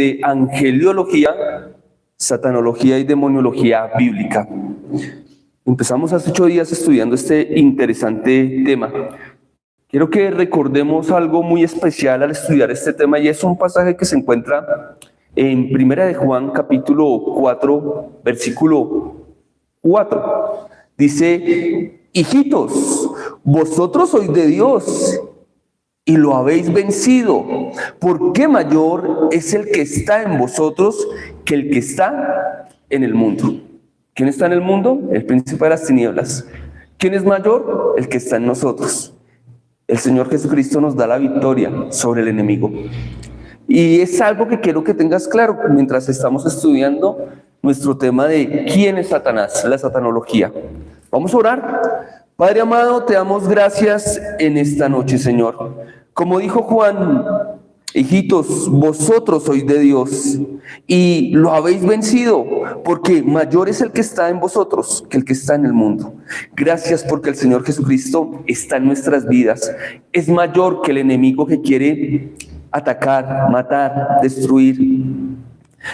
de angeliología, satanología y demoniología bíblica. Empezamos hace 8 días estudiando este interesante tema. Quiero que recordemos algo muy especial al estudiar este tema, y es un pasaje que se encuentra en Primera de Juan, capítulo 4, versículo 4. Dice: hijitos, vosotros sois de Dios y lo habéis vencido, porque mayor es el que está en vosotros que el que está en el mundo. ¿Quién está en el mundo? El príncipe de las tinieblas. ¿Quién es mayor? El que está en nosotros. El Señor Jesucristo nos da la victoria sobre el enemigo. Y es algo que quiero que tengas claro mientras estamos estudiando nuestro tema de quién es Satanás, la satanología. Vamos a orar. Padre amado, te damos gracias en esta noche, Señor. Como dijo Juan: hijitos, vosotros sois de Dios y lo habéis vencido, porque mayor es el que está en vosotros que el que está en el mundo. Gracias porque el Señor Jesucristo está en nuestras vidas. Es mayor que el enemigo que quiere atacar, matar, destruir.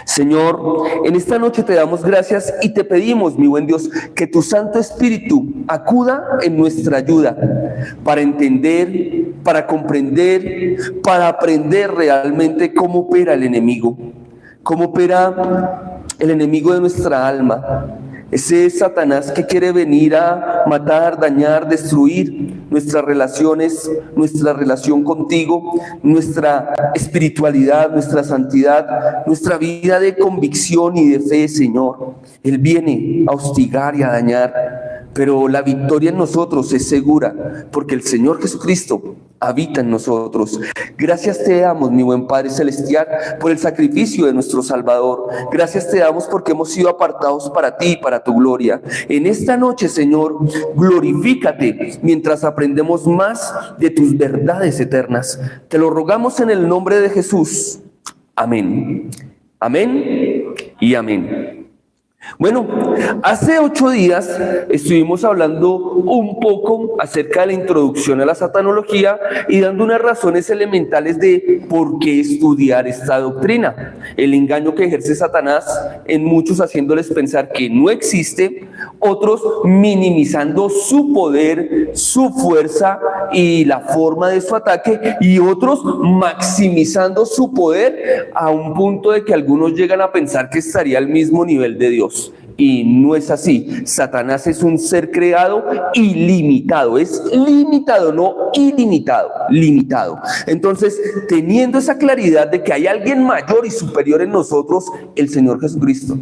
Señor, en esta noche te damos gracias y te pedimos, mi buen Dios, que tu Santo Espíritu acuda en nuestra ayuda para entender, para comprender, para aprender realmente cómo opera el enemigo, cómo opera el enemigo de nuestra alma. Ese Satanás que quiere venir a matar, dañar, destruir nuestras relaciones, nuestra relación contigo, nuestra espiritualidad, nuestra santidad, nuestra vida de convicción y de fe, Señor. Él viene a hostigar y a dañar, pero la victoria en nosotros es segura, porque el Señor Jesucristo habita en nosotros. Gracias te damos, mi buen Padre Celestial, por el sacrificio de nuestro Salvador. Gracias te damos porque hemos sido apartados para ti, para tu gloria. En esta noche, Señor, glorifícate mientras aprendemos más de tus verdades eternas. Te lo rogamos en el nombre de Jesús. Amén. Amén y amén. Bueno, hace 8 días estuvimos hablando un poco acerca de la introducción a la satanología y dando unas razones elementales de por qué estudiar esta doctrina. El engaño que ejerce Satanás en muchos, haciéndoles pensar que no existe, otros minimizando su poder, su fuerza y la forma de su ataque, y otros maximizando su poder a un punto de que algunos llegan a pensar que estaría al mismo nivel de Dios. Y no es así. Satanás es un ser creado ilimitado, es limitado, no ilimitado, limitado. Entonces, teniendo esa claridad de que hay alguien mayor y superior en nosotros, el Señor Jesucristo.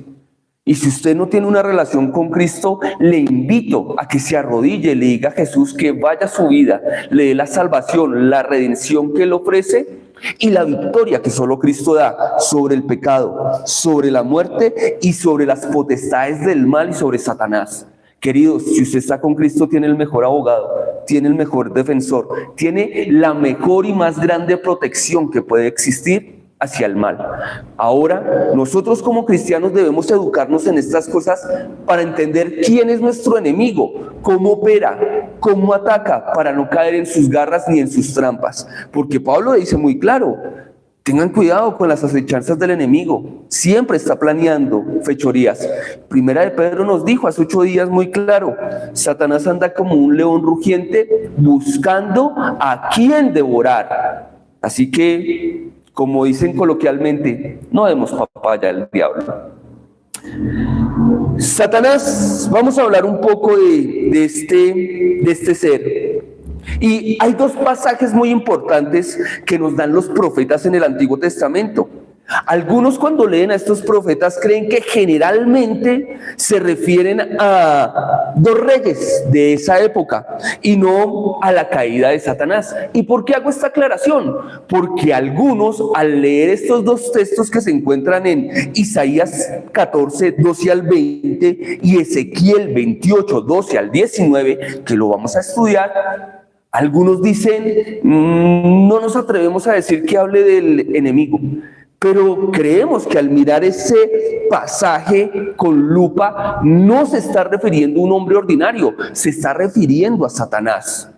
Y si usted no tiene una relación con Cristo, le invito a que se arrodille, le diga a Jesús que vaya a su vida, le dé la salvación, la redención que Él ofrece y la victoria que solo Cristo da sobre el pecado, sobre la muerte y sobre las potestades del mal y sobre Satanás. Queridos, si usted está con Cristo, tiene el mejor abogado, tiene el mejor defensor, tiene la mejor y más grande protección que puede existir hacia el mal. Ahora, nosotros como cristianos debemos educarnos en estas cosas para entender quién es nuestro enemigo, cómo opera, cómo ataca, para no caer en sus garras ni en sus trampas. Porque Pablo dice muy claro: tengan cuidado con las acechanzas del enemigo. Siempre está planeando fechorías. Primera de Pedro nos dijo hace 8 días muy claro: Satanás anda como un león rugiente buscando a quien devorar. Así que, como dicen coloquialmente, no demos papaya al diablo. Satanás, vamos a hablar un poco de este ser. Y hay 2 pasajes muy importantes que nos dan los profetas en el Antiguo Testamento. Algunos, cuando leen a estos profetas, creen que generalmente se refieren a 2 reyes de esa época y no a la caída de Satanás. ¿Y por qué hago esta aclaración? Porque algunos, al leer estos 2 textos que se encuentran en Isaías 14, 12 al 20 y Ezequiel 28, 12 al 19, que lo vamos a estudiar, algunos dicen: no nos atrevemos a decir que hable del enemigo. Pero creemos que al mirar ese pasaje con lupa, no se está refiriendo a un hombre ordinario, se está refiriendo a Satanás.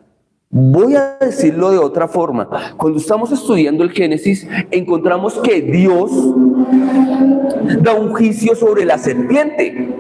Voy a decirlo de otra forma. Cuando estamos estudiando el Génesis, encontramos que Dios da un juicio sobre la serpiente.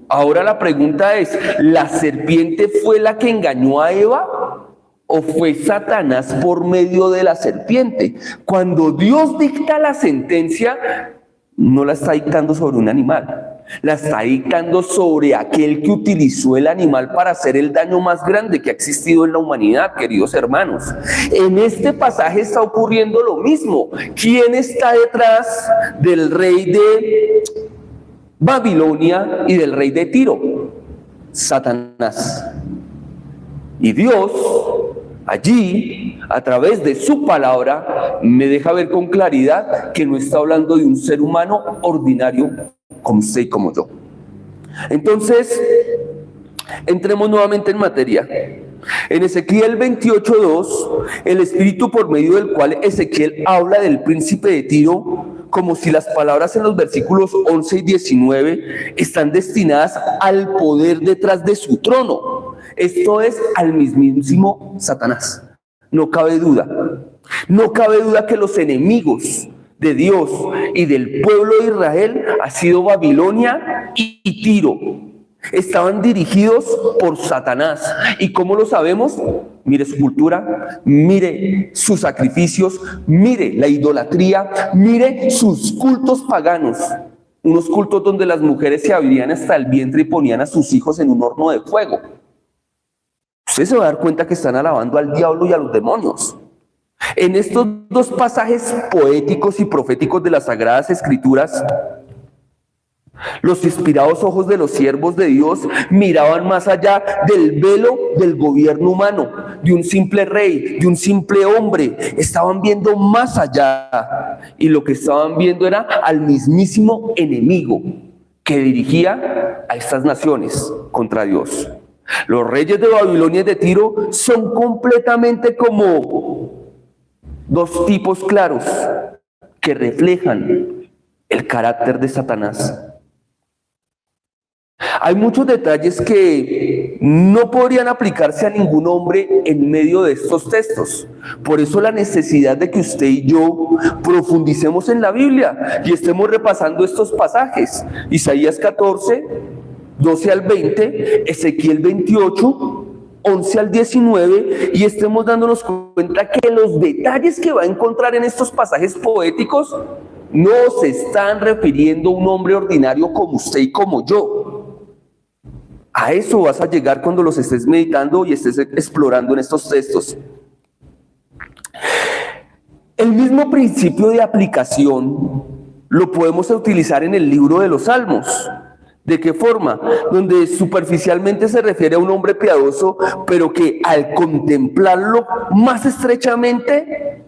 Ahora la pregunta es, ¿la serpiente fue la que engañó a Eva o fue Satanás por medio de la serpiente? Cuando Dios dicta la sentencia, no la está dictando sobre un animal. La está dictando sobre aquel que utilizó el animal para hacer el daño más grande que ha existido en la humanidad, queridos hermanos. En este pasaje está ocurriendo lo mismo. ¿Quién está detrás del rey de Babilonia y del rey de Tiro? Satanás. Y Dios, allí, a través de su palabra, me deja ver con claridad que no está hablando de un ser humano ordinario como usted y como yo. Entonces, entremos nuevamente en materia. En Ezequiel 28:2, el espíritu por medio del cual Ezequiel habla del príncipe de Tiro, como si las palabras en los versículos 11 y 19 están destinadas al poder detrás de su trono. Esto es al mismísimo Satanás. No cabe duda. No cabe duda que los enemigos de Dios y del pueblo de Israel ha sido Babilonia y Tiro. Estaban dirigidos por Satanás. ¿Y cómo lo sabemos? Mire su cultura, mire sus sacrificios, mire la idolatría, mire sus cultos paganos. Unos cultos donde las mujeres se abrían hasta el vientre y ponían a sus hijos en un horno de fuego. Usted se va a dar cuenta que están alabando al diablo y a los demonios. En estos dos pasajes poéticos y proféticos de las Sagradas Escrituras, los inspirados ojos de los siervos de Dios miraban más allá del velo del gobierno humano, de un simple rey, de un simple hombre. Estaban viendo más allá, y lo que estaban viendo era al mismísimo enemigo que dirigía a estas naciones contra Dios. Los reyes de Babilonia y de Tiro son completamente como dos tipos claros que reflejan el carácter de Satanás. Hay muchos detalles que no podrían aplicarse a ningún hombre en medio de estos textos. Por eso la necesidad de que usted y yo profundicemos en la Biblia y estemos repasando estos pasajes. Isaías 14, 12 al 20, Ezequiel 28, 11 al 19, y estemos dándonos cuenta que los detalles que va a encontrar en estos pasajes poéticos no se están refiriendo a un hombre ordinario como usted y como yo. A eso vas a llegar cuando los estés meditando y estés explorando en estos textos. El mismo principio de aplicación lo podemos utilizar en el libro de los Salmos. ¿De qué forma? Donde superficialmente se refiere a un hombre piadoso, pero que al contemplarlo más estrechamente,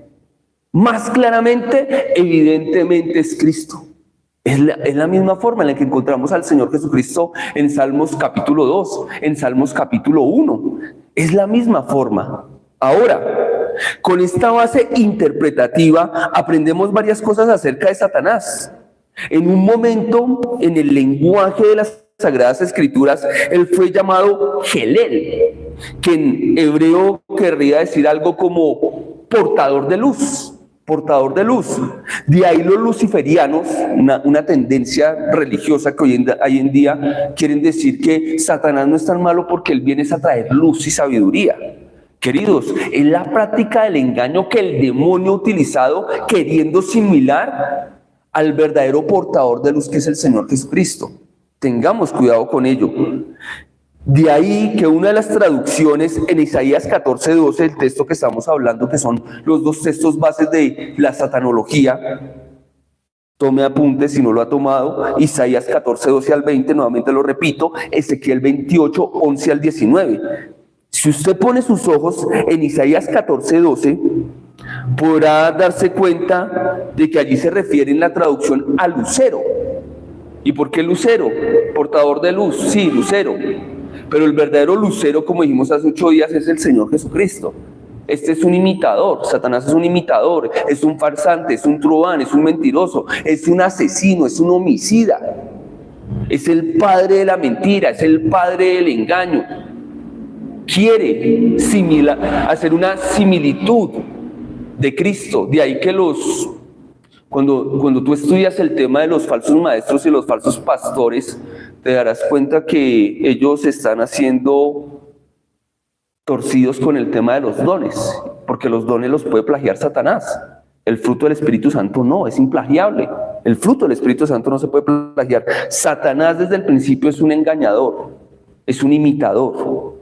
más claramente, evidentemente es Cristo. Es la misma forma en la que encontramos al Señor Jesucristo en Salmos capítulo 2, en Salmos capítulo 1. Es la misma forma. Ahora, con esta base interpretativa aprendemos varias cosas acerca de Satanás. En un momento, en el lenguaje de las Sagradas Escrituras, él fue llamado Helel, que en hebreo querría decir algo como portador de luz. Portador de luz. De ahí los luciferianos, una tendencia religiosa que hoy en día quieren decir que Satanás no es tan malo porque él viene a traer luz y sabiduría. Queridos, es la práctica del engaño que el demonio ha utilizado queriendo similar al verdadero portador de luz que es el Señor Jesucristo. Tengamos cuidado con ello. De ahí que una de las traducciones en Isaías 14:12, el texto que estamos hablando, que son los dos textos bases de la satanología, tome apuntes si no lo ha tomado, Isaías 14:12 al 20, nuevamente lo repito, Ezequiel 28, 11 al 19. Si usted pone sus ojos en Isaías 14:12, podrá darse cuenta de que allí se refiere en la traducción a lucero. ¿Y por qué lucero? Portador de luz, sí, lucero. Pero el verdadero lucero, como dijimos hace 8 días, es el Señor Jesucristo. Este es un imitador, Satanás es un imitador, es un farsante, es un truán, es un mentiroso, es un asesino, es un homicida. Es el padre de la mentira, es el padre del engaño. quiere hacer una similitud de Cristo. De ahí que cuando tú estudias el tema de los falsos maestros y los falsos pastores, te darás cuenta que ellos están haciendo torcidos con el tema de los dones, porque los dones los puede plagiar Satanás. El fruto del Espíritu Santo no, es implagiable. El fruto del Espíritu Santo no se puede plagiar. Satanás desde el principio es un engañador, es un imitador.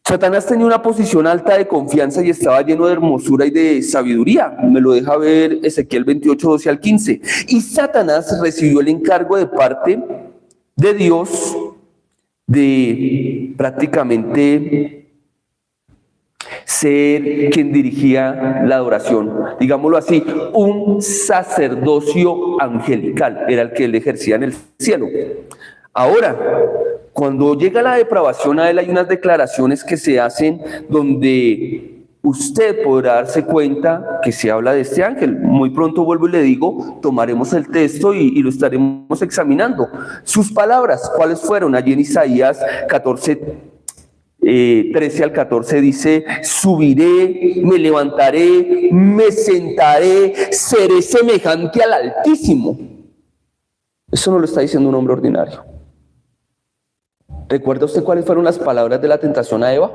Satanás tenía una posición alta de confianza y estaba lleno de hermosura y de sabiduría. Me lo deja ver Ezequiel 28, 12 al 15. Y Satanás recibió el encargo de parte de Dios de prácticamente ser quien dirigía la adoración. Digámoslo así, un sacerdocio angelical era el que él ejercía en el cielo. Ahora, cuando llega la depravación a él, hay unas declaraciones que se hacen donde usted podrá darse cuenta que se habla de este ángel. Muy pronto vuelvo y le digo, tomaremos el texto y lo estaremos examinando. Sus palabras, ¿cuáles fueron? Allí en Isaías 14, 13 al 14 dice: subiré, me levantaré, me sentaré, seré semejante al Altísimo. Eso no lo está diciendo un hombre ordinario. ¿Recuerda usted cuáles fueron las palabras de la tentación a Eva?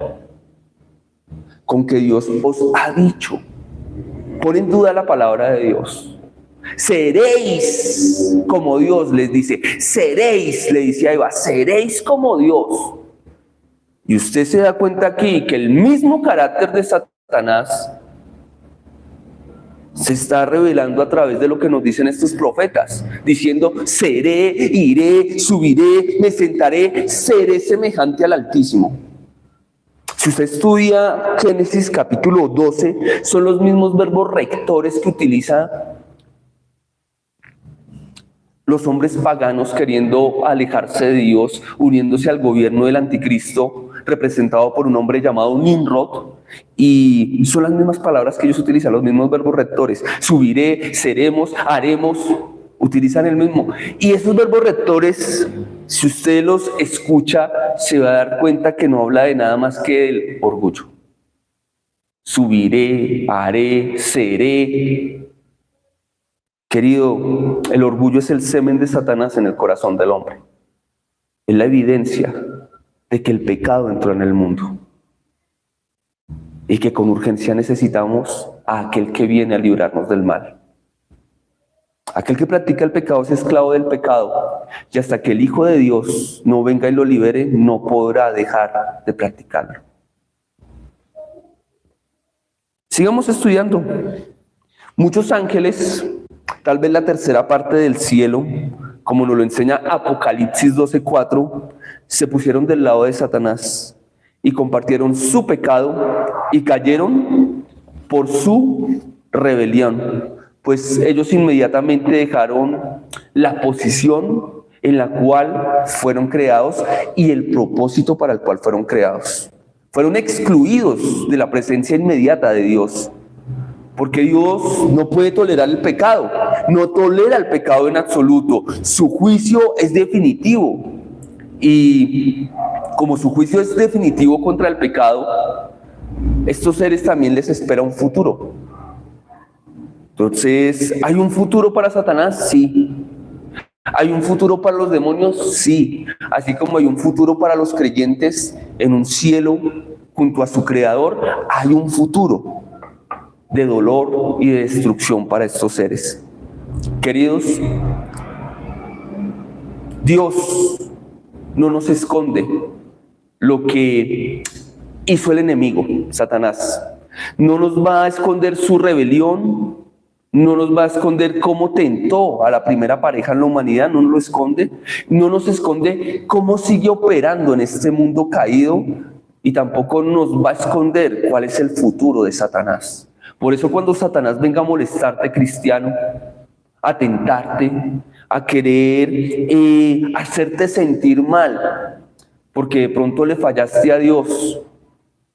Con que Dios os ha dicho. Pon en duda la palabra de Dios. Seréis como Dios, les dice. Seréis, le dice a Eva, seréis como Dios. Y usted se da cuenta aquí que el mismo carácter de Satanás se está revelando a través de lo que nos dicen estos profetas, diciendo: seré, iré, subiré, me sentaré, seré semejante al Altísimo. Si usted estudia Génesis capítulo 12, son los mismos verbos rectores que utilizan los hombres paganos queriendo alejarse de Dios, uniéndose al gobierno del anticristo, representado por un hombre llamado Nimrod. Y son las mismas palabras que ellos utilizan, los mismos verbos rectores. Subiré, seremos, haremos, utilizan el mismo. Y esos verbos rectores, si usted los escucha, se va a dar cuenta que no habla de nada más que del orgullo. Subiré, haré, seré. Querido, el orgullo es el semen de Satanás en el corazón del hombre. Es la evidencia de que el pecado entró en el mundo y que con urgencia necesitamos a aquel que viene a librarnos del mal. Aquel que practica el pecado es esclavo del pecado, y hasta que el Hijo de Dios no venga y lo libere, no podrá dejar de practicarlo. Sigamos estudiando. Muchos ángeles, tal vez la tercera parte del cielo, como nos lo enseña Apocalipsis 12:4, se pusieron del lado de Satanás y compartieron su pecado y cayeron por su rebelión, pues ellos inmediatamente dejaron la posición en la cual fueron creados y el propósito para el cual fueron creados. Fueron excluidos de la presencia inmediata de Dios, porque Dios no puede tolerar el pecado, no tolera el pecado en absoluto. Su juicio es definitivo. Y como su juicio es definitivo contra el pecado, estos seres también les espera un futuro. Entonces, ¿hay un futuro para Satanás? Sí. ¿Hay un futuro para los demonios? Sí. Así como hay un futuro para los creyentes en un cielo junto a su Creador, hay un futuro de dolor y de destrucción para estos seres. Queridos, Dios no nos esconde lo que hizo el enemigo, Satanás. No nos va a esconder su rebelión, no nos va a esconder cómo tentó a la primera pareja en la humanidad, no nos lo esconde. No nos esconde cómo sigue operando en este mundo caído, y tampoco nos va a esconder cuál es el futuro de Satanás. Por eso cuando Satanás venga a molestarte, cristiano, a tentarte, a querer hacerte sentir mal, porque de pronto le fallaste a Dios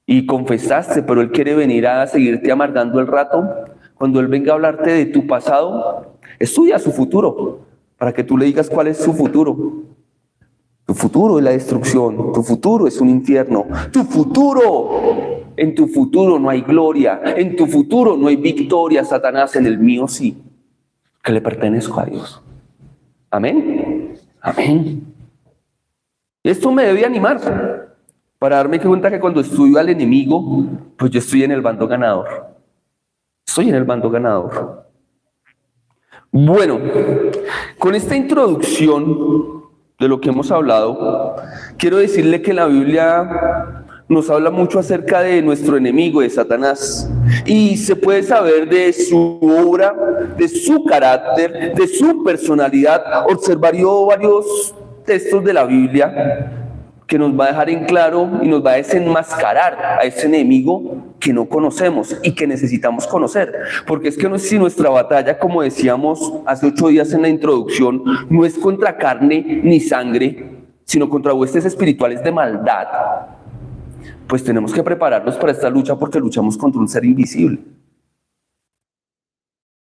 y confesaste, pero Él quiere venir a seguirte amargando el rato. Cuando Él venga a hablarte de tu pasado, estudia su futuro, para que tú le digas cuál es su futuro. Tu futuro es la destrucción, tu futuro es un infierno, en tu futuro no hay gloria, en tu futuro no hay victoria, Satanás, en el mío sí, que le pertenezco a Dios. Amén. Amén. Esto me debe animar para darme cuenta que cuando estudio al enemigo, pues yo estoy en el bando ganador. Estoy en el bando ganador. Bueno, con esta introducción de lo que hemos hablado, quiero decirle que la Biblia nos habla mucho acerca de nuestro enemigo, de Satanás, y se puede saber de su obra, de su carácter, de su personalidad. Observaría varios textos de la Biblia que nos va a dejar en claro y nos va a desenmascarar a ese enemigo que no conocemos y que necesitamos conocer. Porque es que si nuestra batalla, como decíamos hace 8 días en la introducción, no es contra carne ni sangre, sino contra huestes espirituales de maldad, pues tenemos que prepararnos para esta lucha, porque luchamos contra un ser invisible.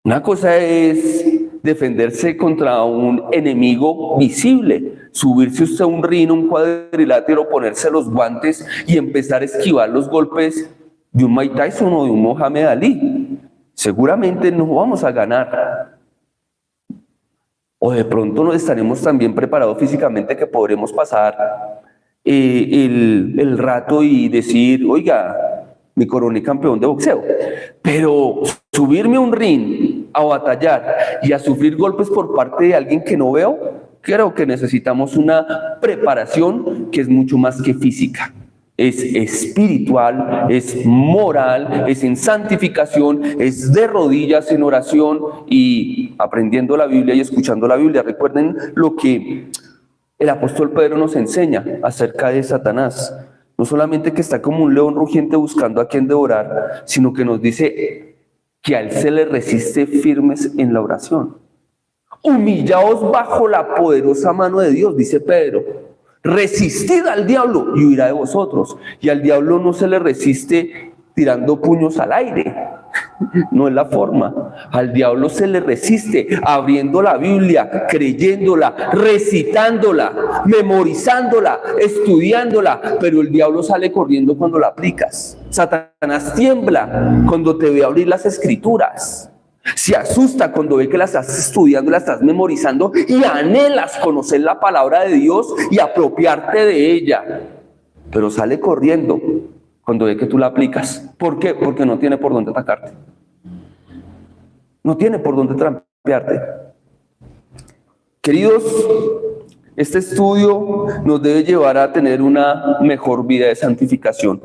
Una cosa es defenderse contra un enemigo visible, subirse usted a un ring, un cuadrilátero, ponerse los guantes y empezar a esquivar los golpes de un Mike Tyson o de un Mohamed Ali. Seguramente no vamos a ganar. O de pronto no estaremos tan bien preparados físicamente que podremos pasar el rato y decir, oiga, me coroné campeón de boxeo. Pero subirme a un ring, a batallar y a sufrir golpes por parte de alguien que no veo, creo que necesitamos una preparación que es mucho más que física. Es espiritual, es moral, es en santificación, es de rodillas en oración y aprendiendo la Biblia y escuchando la Biblia. Recuerden lo que el apóstol Pedro nos enseña acerca de Satanás. No solamente que está como un león rugiente buscando a quien devorar, sino que nos dice que a él se le resiste firmes en la oración. Humillaos bajo la poderosa mano de Dios, dice Pedro. Resistid al diablo y huirá de vosotros. Y al diablo no se le resiste tirando puños al aire. No es la forma. Al diablo se le resiste abriendo la Biblia, creyéndola, recitándola, memorizándola, estudiándola, pero el diablo sale corriendo cuando la aplicas. Satanás tiembla cuando te ve abrir las escrituras. Se asusta cuando ve que la estás estudiando, la estás memorizando y anhelas conocer la palabra de Dios y apropiarte de ella. Pero sale corriendo cuando ve que tú la aplicas. ¿Por qué? Porque no tiene por dónde atacarte. No tiene por dónde trampearte. Queridos, este estudio nos debe llevar a tener una mejor vida de santificación.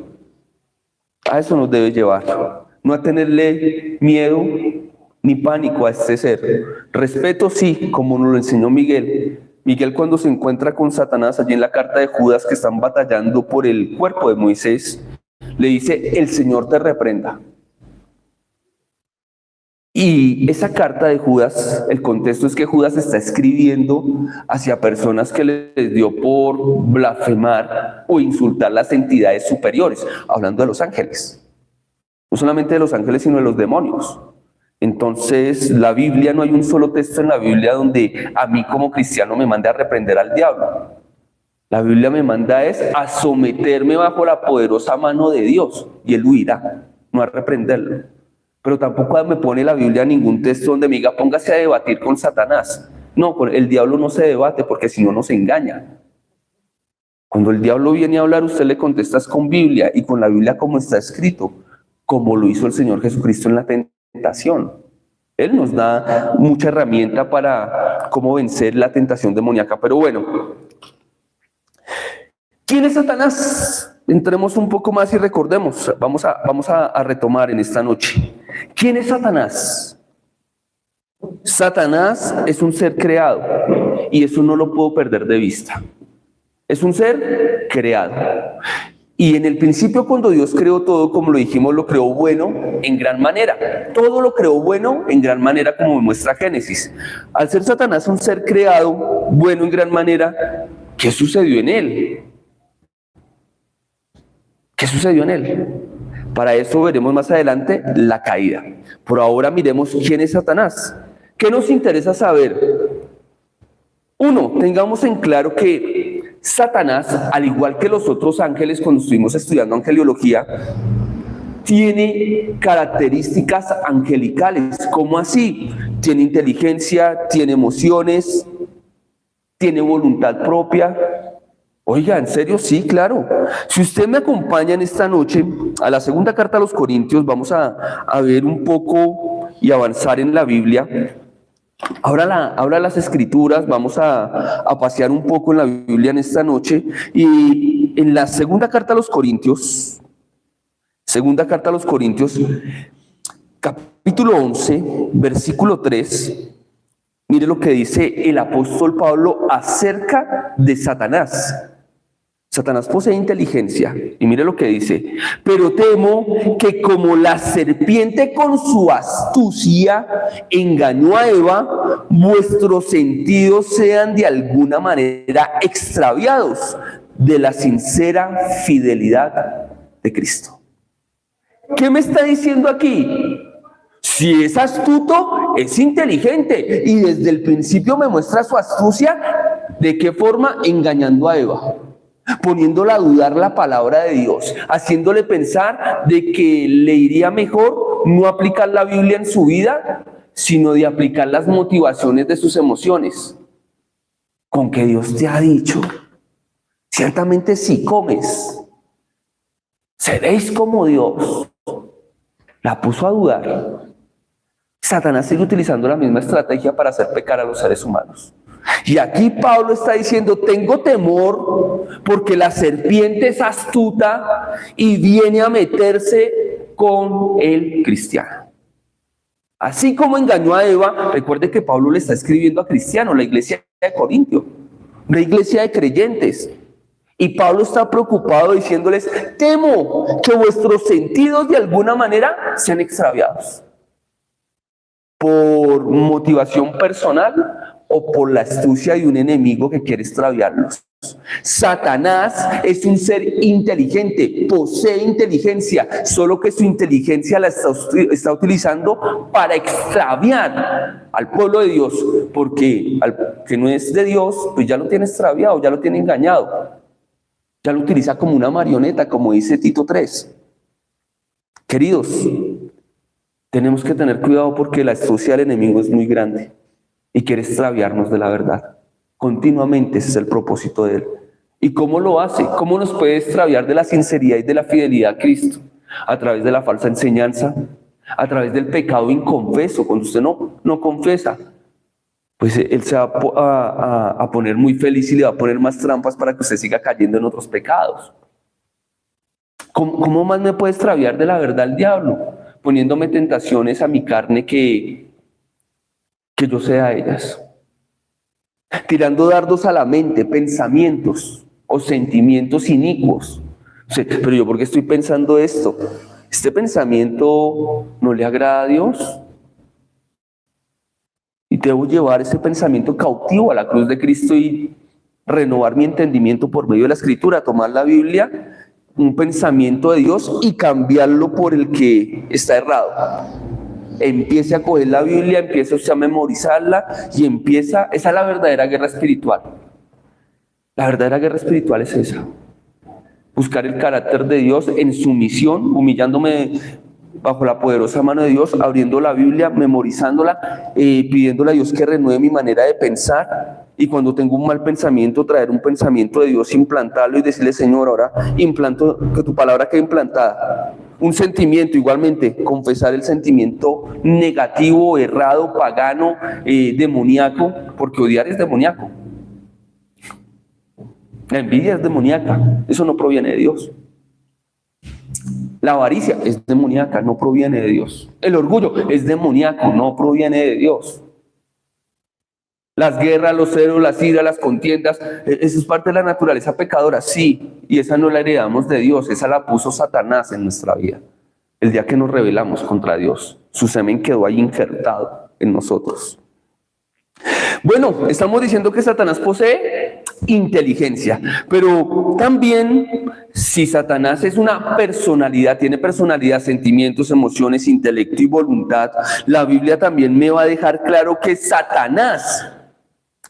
A eso nos debe llevar. No a tenerle miedo ni pánico a este ser. Respeto sí, como nos lo enseñó Miguel. Miguel, cuando se encuentra con Satanás allí en la carta de Judas, que están batallando por el cuerpo de Moisés, le dice: el Señor te reprenda. Y esa carta de Judas, el contexto es que Judas está escribiendo hacia personas que les dio por blasfemar o insultar las entidades superiores, hablando de los ángeles. No solamente de los ángeles, sino de los demonios. Entonces, la Biblia, no hay un solo texto en la Biblia donde a mí como cristiano me mande a reprender al diablo. La Biblia me manda es a someterme bajo la poderosa mano de Dios y él huirá, no a reprenderlo. Pero tampoco me pone la Biblia ningún texto donde me diga póngase a debatir con Satanás. No, el diablo no se debate porque si no nos engaña. Cuando el diablo viene a hablar, usted le contestas con Biblia y con la Biblia como está escrito, como lo hizo el Señor Jesucristo en la tentación. Él nos da mucha herramienta para cómo vencer la tentación demoníaca. Pero bueno, ¿quién es Satanás? Entremos un poco más y recordemos. Vamos a retomar en esta noche. ¿Quién es Satanás? Satanás es un ser creado y eso no lo puedo perder de vista. Es un ser creado. Y en el principio, cuando Dios creó todo, como lo dijimos, lo creó bueno en gran manera. Todo lo creó bueno en gran manera, como muestra Génesis. Al ser Satanás un ser creado bueno en gran manera, ¿qué sucedió en él? ¿Qué sucedió en él? Para eso veremos más adelante la caída. Por ahora miremos quién es Satanás. ¿Qué nos interesa saber? Uno, tengamos en claro que Satanás, al igual que los otros ángeles cuando estuvimos estudiando angeliología, tiene características angelicales. ¿Cómo así? Tiene inteligencia, tiene emociones, tiene voluntad propia. Oiga, ¿en serio? Sí, claro. Si usted me acompaña en esta noche a la segunda carta a los Corintios, vamos a ver un poco y avanzar en la Biblia. Ahora las escrituras, vamos a pasear un poco en la Biblia en esta noche. Y en la segunda carta a los Corintios, capítulo 11, versículo 3, mire lo que dice el apóstol Pablo acerca de Satanás. Satanás posee inteligencia, y mire lo que dice: pero temo que como la serpiente con su astucia engañó a Eva, vuestros sentidos sean de alguna manera extraviados de la sincera fidelidad de Cristo. ¿Qué me está diciendo aquí? Si es astuto, es inteligente, y desde el principio me muestra su astucia. ¿De qué forma? Engañando a Eva, poniéndola a dudar la palabra de Dios, haciéndole pensar de que le iría mejor no aplicar la Biblia en su vida, sino de aplicar las motivaciones de sus emociones. Con que Dios te ha dicho, ciertamente si comes, seréis como Dios. La puso a dudar. Satanás sigue utilizando la misma estrategia para hacer pecar a los seres humanos. Y aquí Pablo está diciendo: tengo temor porque la serpiente es astuta y viene a meterse con el cristiano. Así como engañó a Eva, recuerde que Pablo le está escribiendo a cristianos, la iglesia de Corintio, una iglesia de creyentes. Y Pablo está preocupado diciéndoles: temo que vuestros sentidos de alguna manera sean extraviados por motivación personal o por la astucia de un enemigo que quiere extraviarlos. Satanás es un ser inteligente, posee inteligencia, solo que su inteligencia la está utilizando para extraviar al pueblo de Dios, porque al que no es de Dios, pues ya lo tiene extraviado, ya lo tiene engañado, ya lo utiliza como una marioneta, como dice Tito 3. Queridos, tenemos que tener cuidado porque la astucia del enemigo es muy grande y quiere extraviarnos de la verdad. Continuamente ese es el propósito de él. ¿Y cómo lo hace? ¿Cómo nos puede extraviar de la sinceridad y de la fidelidad a Cristo? A través de la falsa enseñanza, a través del pecado inconfeso. Cuando usted no confiesa, pues él se va a poner muy feliz y le va a poner más trampas para que usted siga cayendo en otros pecados. ¿Cómo más me puede extraviar de la verdad el diablo? Poniéndome tentaciones a mi carne que yo sea ellas. Tirando dardos a la mente, pensamientos o sentimientos inicuos. Pero yo, ¿por qué estoy pensando esto? ¿Este pensamiento no le agrada a Dios? Y debo llevar ese pensamiento cautivo a la cruz de Cristo y renovar mi entendimiento por medio de la Escritura, tomar la Biblia, un pensamiento de Dios, y cambiarlo por el que está errado. Empiece a coger la Biblia, empiece usted a memorizarla y esa es la verdadera guerra espiritual. La verdadera guerra espiritual es esa: buscar el carácter de Dios en sumisión, humillándome bajo la poderosa mano de Dios, abriendo la Biblia, memorizándola, pidiéndole a Dios que renueve mi manera de pensar. Y cuando tengo un mal pensamiento, traer un pensamiento de Dios, implantarlo y decirle: Señor, ahora implanto, que tu palabra quede implantada. Un sentimiento, igualmente, confesar el sentimiento negativo, errado, pagano, demoníaco, porque odiar es demoníaco. La envidia es demoníaca, eso no proviene de Dios. La avaricia es demoníaca, no proviene de Dios. El orgullo es demoníaco, no proviene de Dios. Las guerras, los celos, las iras, las contiendas, eso es parte de la naturaleza pecadora, sí, y esa no la heredamos de Dios, esa la puso Satanás en nuestra vida. El día que nos rebelamos contra Dios, su semen quedó ahí injertado en nosotros. Bueno, estamos diciendo que Satanás posee inteligencia, pero también si Satanás es una personalidad, tiene personalidad, sentimientos, emociones, intelecto y voluntad, la Biblia también me va a dejar claro que Satanás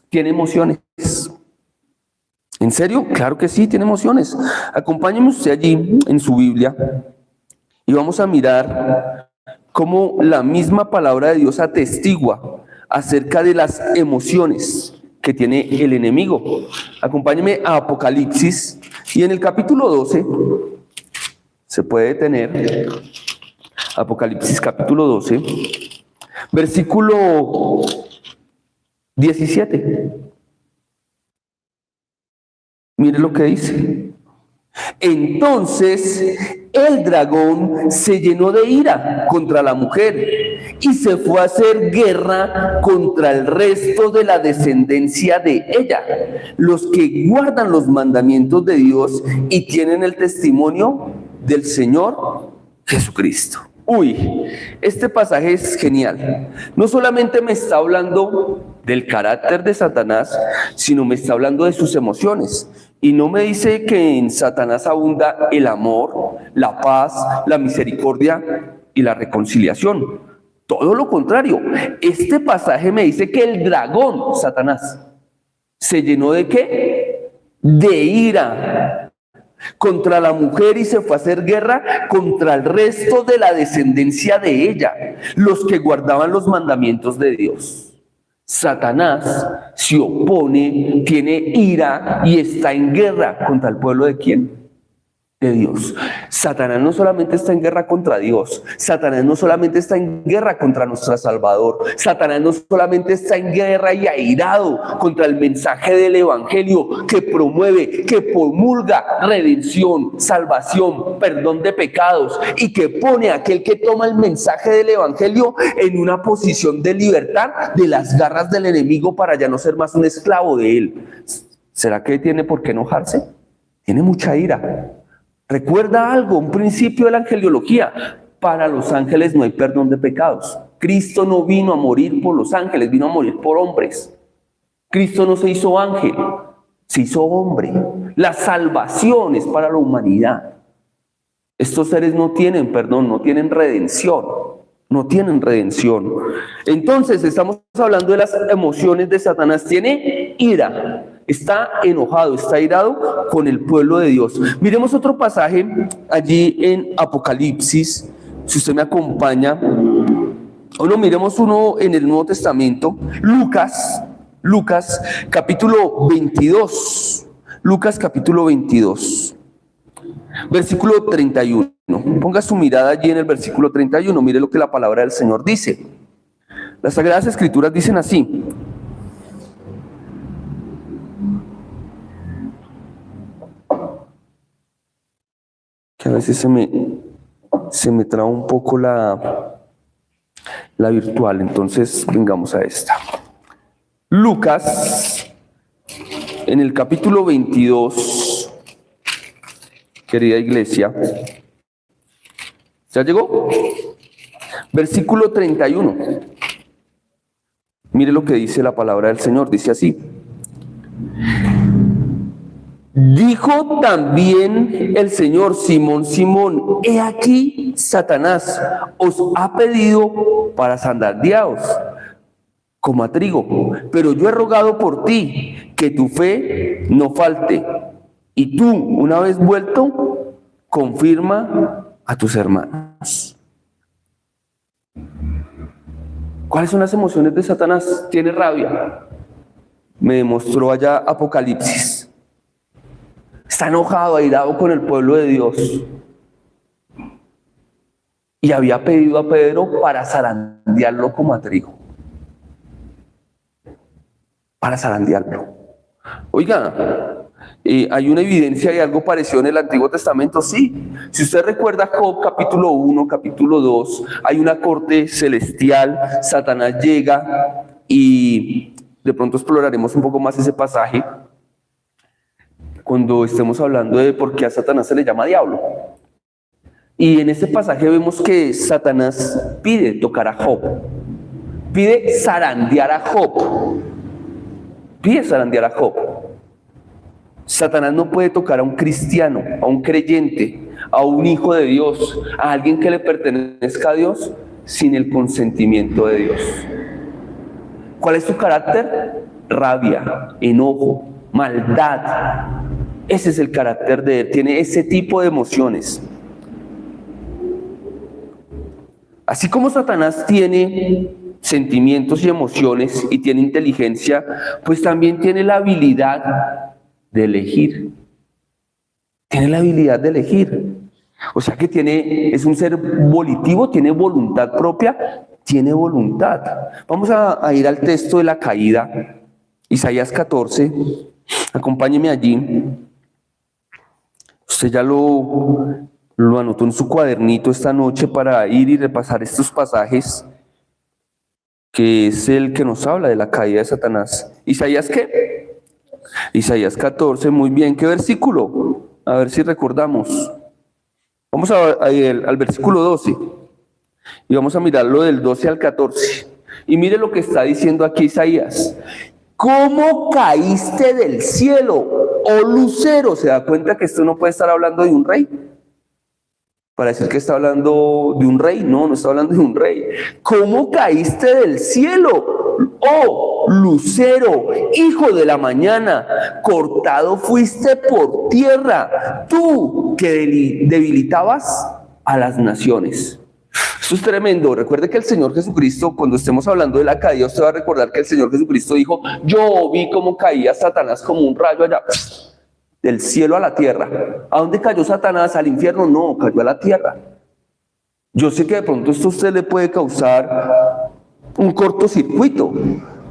tiene emociones. ¿En serio? Claro que sí, tiene emociones. Acompáñeme usted allí en su Biblia y vamos a mirar cómo la misma palabra de Dios atestigua acerca de las emociones que tiene el enemigo. Acompáñeme a Apocalipsis y en el capítulo 12 se puede detener. Apocalipsis capítulo 12, versículo 17. Mire lo que dice. Entonces el dragón se llenó de ira contra la mujer y se fue a hacer guerra contra el resto de la descendencia de ella, los que guardan los mandamientos de Dios y tienen el testimonio del Señor Jesucristo. Uy, este pasaje es genial. No solamente me está hablando del carácter de Satanás, sino me está hablando de sus emociones. Y no me dice que en Satanás abunda el amor, la paz, la misericordia y la reconciliación. Todo lo contrario. Este pasaje me dice que el dragón, Satanás, se llenó ¿de qué? De ira contra la mujer y se fue a hacer guerra contra el resto de la descendencia de ella, los que guardaban los mandamientos de Dios. Satanás se opone, tiene ira y está en guerra contra el pueblo ¿de quién? De Dios. Satanás no solamente está en guerra contra Dios, Satanás no solamente está en guerra contra nuestro Salvador, Satanás no solamente está en guerra y airado contra el mensaje del Evangelio que promueve, que promulga redención, salvación, perdón de pecados y que pone a aquel que toma el mensaje del Evangelio en una posición de libertad de las garras del enemigo para ya no ser más un esclavo de él. ¿Será que tiene por qué enojarse? Tiene mucha ira. Recuerda algo, un principio de la angeliología: para los ángeles no hay perdón de pecados. Cristo no vino a morir por los ángeles, vino a morir por hombres. Cristo no se hizo ángel, se hizo hombre. La salvación es para la humanidad. Estos seres no tienen perdón, no tienen redención, no tienen redención. Entonces estamos hablando de las emociones de Satanás. Tiene ira. Está enojado, está irado con el pueblo de Dios. Miremos otro pasaje allí en Apocalipsis, si usted me acompaña. O no, miremos uno en el Nuevo Testamento, Lucas capítulo 22. Lucas capítulo 22, versículo 31. Ponga su mirada allí en el versículo 31. Mire lo que la palabra del Señor dice. Las Sagradas Escrituras dicen así: que a veces se me traba un poco la virtual, entonces vengamos a esta. Lucas, en el capítulo 22, querida iglesia, ¿ya llegó? Versículo 31. Mire lo que dice la palabra del Señor, dice así: dijo también el Señor: Simón, Simón, he aquí Satanás os ha pedido para zarandearos como a trigo, pero yo he rogado por ti que tu fe no falte, y tú, una vez vuelto, confirma a tus hermanos. ¿Cuáles son las emociones de Satanás? Tiene rabia. Me demostró allá Apocalipsis. Está enojado, airado con el pueblo de Dios. Y había pedido a Pedro para zarandearlo como a trigo. Para zarandearlo. Oiga, ¿hay una evidencia de algo parecido en el Antiguo Testamento? Sí. Si usted recuerda Job capítulo 1, capítulo 2, hay una corte celestial, Satanás llega y de pronto exploraremos un poco más ese pasaje cuando estemos hablando de por qué a Satanás se le llama diablo. Y en ese pasaje vemos que Satanás pide tocar a Job, pide zarandear a Job, pide zarandear a Job. Satanás no puede tocar a un cristiano, a un creyente, a un hijo de Dios, a alguien que le pertenezca a Dios, sin el consentimiento de Dios. ¿Cuál es su carácter? Rabia, enojo, maldad. Ese es el carácter de él, tiene ese tipo de emociones. Así como Satanás tiene sentimientos y emociones y tiene inteligencia, pues también tiene la habilidad de elegir. Tiene la habilidad de elegir. O sea que es un ser volitivo, tiene voluntad propia, tiene voluntad. Vamos a ir al texto de la caída, Isaías 14. Acompáñeme allí. Usted ya lo anotó en su cuadernito esta noche para ir y repasar estos pasajes, que es el que nos habla de la caída de Satanás. ¿Isaías qué? Isaías 14, muy bien. ¿Qué versículo? A ver si recordamos. Vamos al versículo 12 y vamos a mirarlo del 12 al 14. Y mire lo que está diciendo aquí Isaías. ¿Cómo caíste del cielo, oh lucero? ¿Se da cuenta que esto no puede estar hablando de un rey? Para decir que está hablando de un rey, no está hablando de un rey. ¿Cómo caíste del cielo, oh lucero, hijo de la mañana? Cortado fuiste por tierra, tú que debilitabas a las naciones. Eso es tremendo. Recuerde que el Señor Jesucristo, cuando estemos hablando de la caída, usted va a recordar que el Señor Jesucristo dijo: yo vi cómo caía Satanás como un rayo allá, del cielo a la tierra. ¿A dónde cayó Satanás? ¿Al infierno? No, cayó a la tierra. Yo sé que de pronto esto a usted le puede causar un cortocircuito,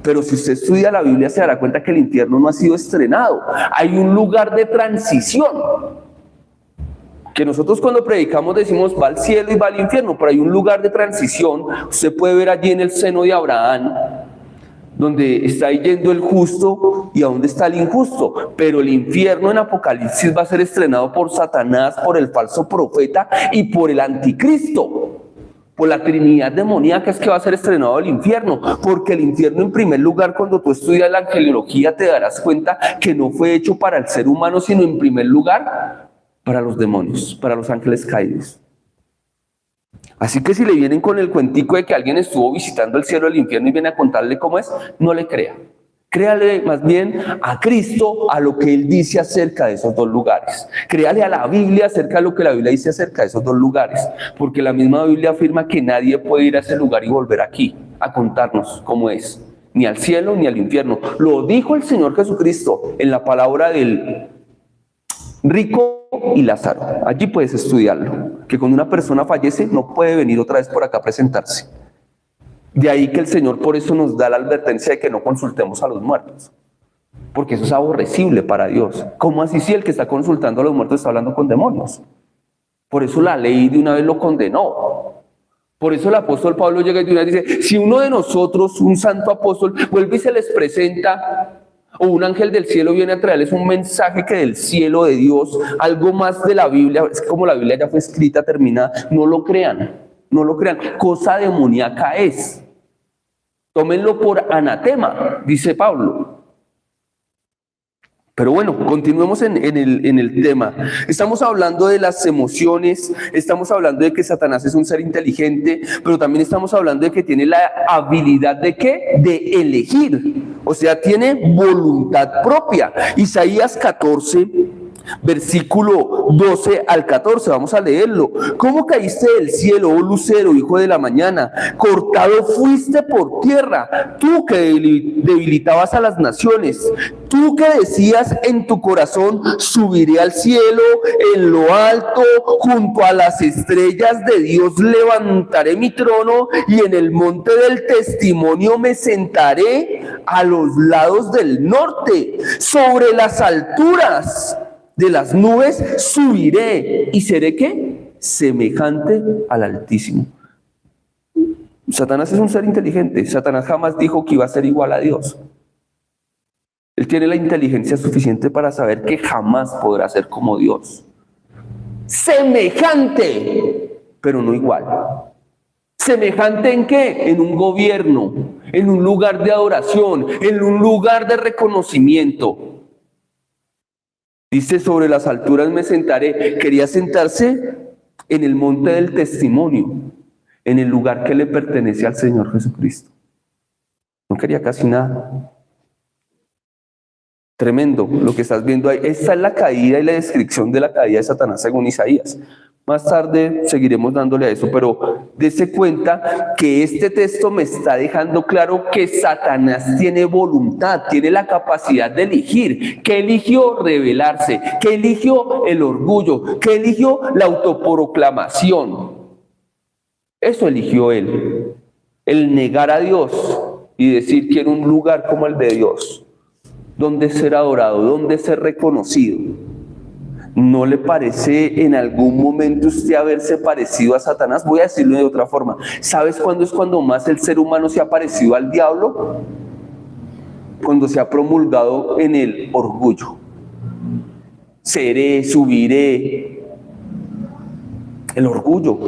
pero si usted estudia la Biblia se dará cuenta que el infierno no ha sido estrenado. Hay un lugar de transición. Que nosotros cuando predicamos decimos va al cielo y va al infierno, pero hay un lugar de transición. Usted puede ver allí en el seno de Abraham, donde está yendo el justo y a dónde está el injusto. Pero el infierno en Apocalipsis va a ser estrenado por Satanás, por el falso profeta y por el anticristo. Por la Trinidad demoníaca es que va a ser estrenado el infierno, porque el infierno, en primer lugar, cuando tú estudias la angelología te darás cuenta que no fue hecho para el ser humano, sino en primer lugar para los demonios, para los ángeles caídos. Así que si le vienen con el cuentico de que alguien estuvo visitando el cielo y el infierno y viene a contarle cómo es, no le crea. Créale más bien a Cristo, a lo que Él dice acerca de esos dos lugares. Créale a la Biblia acerca de lo que la Biblia dice acerca de esos dos lugares. Porque la misma Biblia afirma que nadie puede ir a ese lugar y volver aquí a contarnos cómo es. Ni al cielo ni al infierno. Lo dijo el Señor Jesucristo en la palabra del rico y Lázaro. Allí puedes estudiarlo. Que cuando una persona fallece no puede venir otra vez por acá a presentarse. De ahí que el Señor por eso nos da la advertencia de que no consultemos a los muertos, porque eso es aborrecible para Dios. ¿Cómo así si el que está consultando a los muertos está hablando con demonios? Por eso la ley de una vez lo condenó. Por eso el apóstol Pablo llega y de una vez dice: si uno de nosotros, un santo apóstol, vuelve y se les presenta, o un ángel del cielo viene a traerles un mensaje que del cielo de Dios, algo más de la Biblia, es como la Biblia ya fue escrita, terminada, no lo crean. No lo crean, cosa demoníaca es. Tómenlo por anatema, dice Pablo. Pero bueno, continuemos en el tema. Estamos hablando de las emociones, estamos hablando de que Satanás es un ser inteligente, pero también estamos hablando de que tiene la habilidad ¿de qué? De elegir. O sea, tiene voluntad propia. Isaías 14, versículo 12 al 14, vamos a leerlo. ¿Cómo caíste del cielo, oh lucero, hijo de la mañana? Cortado fuiste por tierra, tú que debilitabas a las naciones, tú que decías en tu corazón: subiré al cielo, en lo alto, junto a las estrellas de Dios levantaré mi trono, y en el monte del testimonio me sentaré a los lados del norte, sobre las alturas de las nubes subiré y seré ¿qué? Semejante al Altísimo. Satanás es un ser inteligente. Satanás jamás dijo que iba a ser igual a Dios. Él tiene la inteligencia suficiente para saber que jamás podrá ser como Dios. Semejante, pero no igual. ¿Semejante en qué? En un gobierno, en un lugar de adoración, en un lugar de reconocimiento. Dice: sobre las alturas me sentaré. Quería sentarse en el monte del testimonio, en el lugar que le pertenece al Señor Jesucristo. No quería casi nada. Tremendo lo que estás viendo ahí. Esta es la caída y la descripción de la caída de Satanás según Isaías. Más tarde seguiremos dándole a eso, pero dése cuenta que este texto me está dejando claro que Satanás tiene voluntad, tiene la capacidad de elegir. ¿Qué eligió? Rebelarse. ¿Qué eligió? El orgullo. ¿Qué eligió? La autoproclamación. Eso eligió él. El negar a Dios y decir quiero un lugar como el de Dios, donde ser adorado, donde ser reconocido. ¿No le parece en algún momento usted haberse parecido a Satanás? Voy a decirlo de otra forma. ¿Sabes cuándo es cuando más el ser humano se ha parecido al diablo? Cuando se ha promulgado en el orgullo. Seré, subiré. El orgullo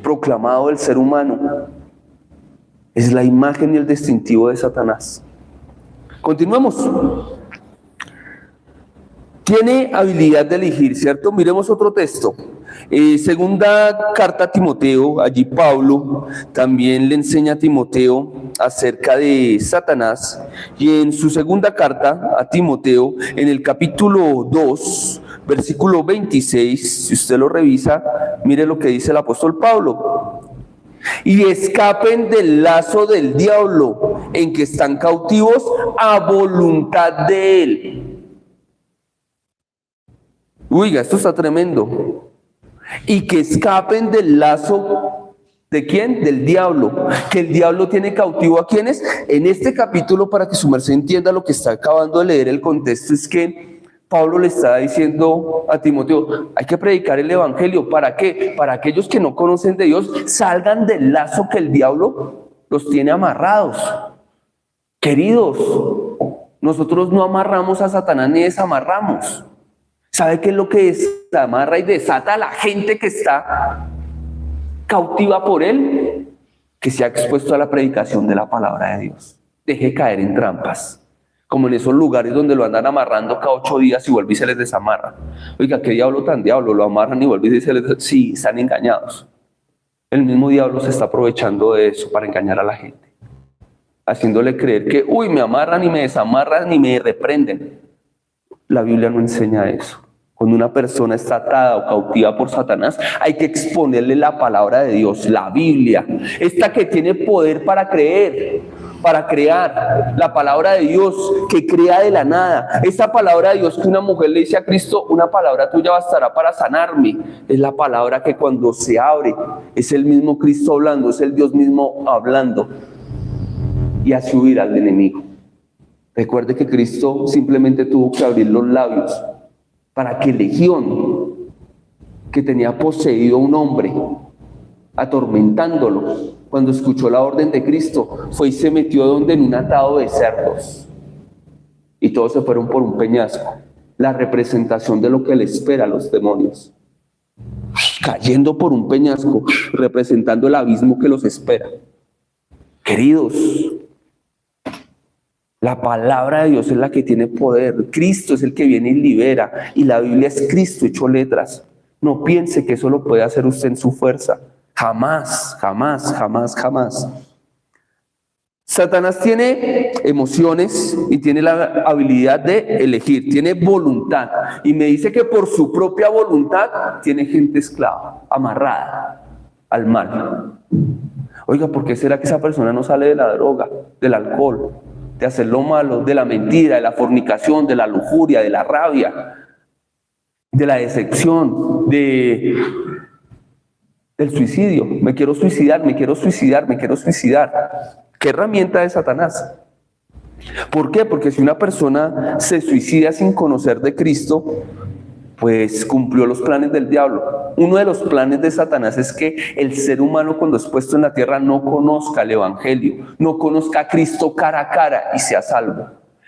proclamado del ser humano es la imagen y el distintivo de Satanás. Continuemos. Tiene habilidad de elegir, ¿cierto? Miremos otro texto. Segunda carta a Timoteo, allí Pablo también le enseña a Timoteo acerca de Satanás. Y en su segunda carta a Timoteo, en el capítulo 2, versículo 26, si usted lo revisa, mire lo que dice el apóstol Pablo. Y escapen del lazo del diablo, en que están cautivos a voluntad de él. Oiga, esto está tremendo. Y que escapen del lazo, ¿de quién? Del diablo. Que el diablo tiene cautivo a ¿quiénes? En este capítulo, para que su merced entienda lo que está acabando de leer el contexto, es que Pablo le está diciendo a Timoteo, hay que predicar el evangelio. ¿Para qué? Para aquellos que no conocen de Dios, salgan del lazo que el diablo los tiene amarrados. Queridos, nosotros no amarramos a Satanás ni desamarramos. ¿Sabe qué es lo que desamarra y desata a la gente que está cautiva por él? Que se ha expuesto a la predicación de la palabra de Dios. Deje caer en trampas. Como en esos lugares donde lo andan amarrando cada 8 días y vuelve y se les desamarra. Oiga, qué diablo tan diablo, lo amarran y vuelve y se les desamarra. Sí, están engañados. El mismo diablo se está aprovechando de eso para engañar a la gente. Haciéndole creer que, me amarran y me desamarran y me reprenden. La Biblia no enseña eso. Cuando una persona está atada o cautiva por Satanás, hay que exponerle la palabra de Dios, la Biblia. Esta que tiene poder para creer, para crear. La palabra de Dios que crea de la nada. Esa palabra de Dios que una mujer le dice a Cristo, una palabra tuya bastará para sanarme. Es la palabra que cuando se abre, es el mismo Cristo hablando, es el Dios mismo hablando. Y hace huir al enemigo. Recuerde que Cristo simplemente tuvo que abrir los labios para que legión que tenía poseído a un hombre, atormentándolo, cuando escuchó la orden de Cristo, fue y se metió donde en un atado de cerdos. Y todos se fueron por un peñasco. La representación de lo que le espera a los demonios. Cayendo por un peñasco, representando el abismo que los espera. Queridos, la palabra de Dios es la que tiene poder. Cristo es el que viene y libera. Y la Biblia es Cristo hecho letras. No piense que eso lo puede hacer usted en su fuerza. Jamás, jamás, jamás, jamás. Satanás tiene emociones y tiene la habilidad de elegir. Tiene voluntad. Y me dice que por su propia voluntad tiene gente esclava, amarrada al mal. Oiga, ¿por qué será que esa persona no sale de la droga, del alcohol, de hacer lo malo, de la mentira, de la fornicación, de la lujuria, de la rabia, de la decepción, del suicidio? Me quiero suicidar, me quiero suicidar, me quiero suicidar. ¿Qué herramienta de Satanás? ¿Por qué? Porque si una persona se suicida sin conocer de Cristo, pues cumplió los planes del diablo. Uno de los planes de Satanás es que el ser humano cuando es puesto en la tierra no conozca el evangelio, no conozca a Cristo cara a cara y sea salvo.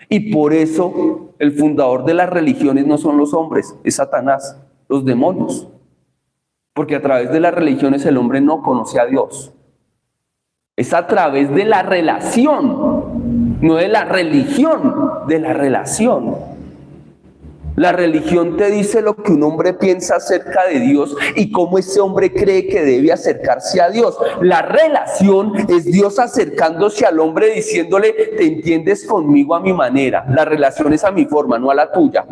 Y por eso el fundador de las religiones no son los hombres, es Satanás, los demonios. Porque a través de las religiones el hombre no conoce a Dios. Es a través de la relación, no de la religión, de la relación. La religión te dice lo que un hombre piensa acerca de Dios y cómo ese hombre cree que debe acercarse a Dios. La relación es Dios acercándose al hombre diciéndole, te entiendes conmigo a mi manera. La relación es a mi forma, no a la tuya.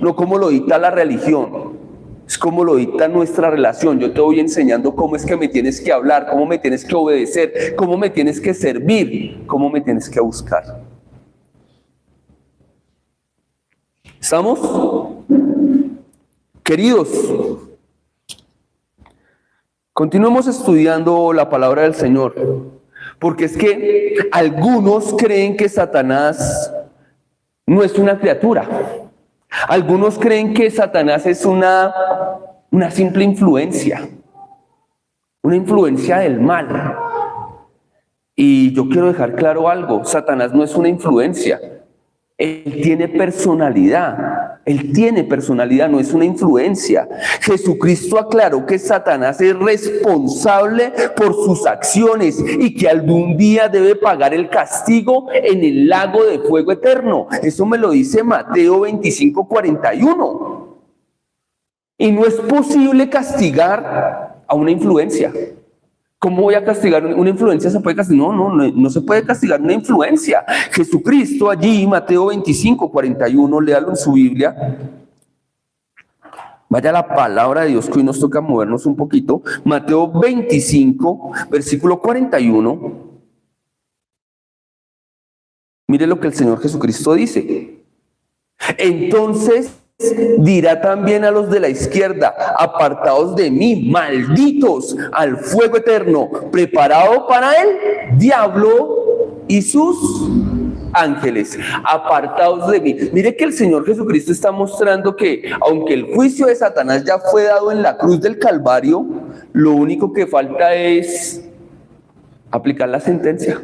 No como lo dicta la religión, es como lo dicta nuestra relación. Yo te voy enseñando cómo es que me tienes que hablar, cómo me tienes que obedecer, cómo me tienes que servir, cómo me tienes que buscar. ¿Estamos? Queridos, continuemos estudiando la palabra del Señor, porque es que algunos creen que Satanás no es una criatura. Algunos creen que Satanás es una simple influencia, una influencia del mal. Y yo quiero dejar claro algo, Satanás no es una influencia, él tiene personalidad, no es una influencia. Jesucristo aclaró que Satanás es responsable por sus acciones y que algún día debe pagar el castigo en el lago de fuego eterno. Eso me lo dice Mateo 25:41. Y no es posible castigar a una influencia. ¿Cómo voy a castigar una influencia? ¿Se puede castigar? No se puede castigar una influencia. Jesucristo allí, Mateo 25:41, léalo en su Biblia. Vaya la palabra de Dios que hoy nos toca movernos un poquito. Mateo 25, versículo 41. Mire lo que el Señor Jesucristo dice. Entonces dirá también a los de la izquierda, apartaos de mí, malditos, al fuego eterno, preparado para el diablo y sus ángeles. Apartaos de mí. Mire que el Señor Jesucristo está mostrando que, aunque el juicio de Satanás ya fue dado en la cruz del Calvario, lo único que falta es aplicar la sentencia.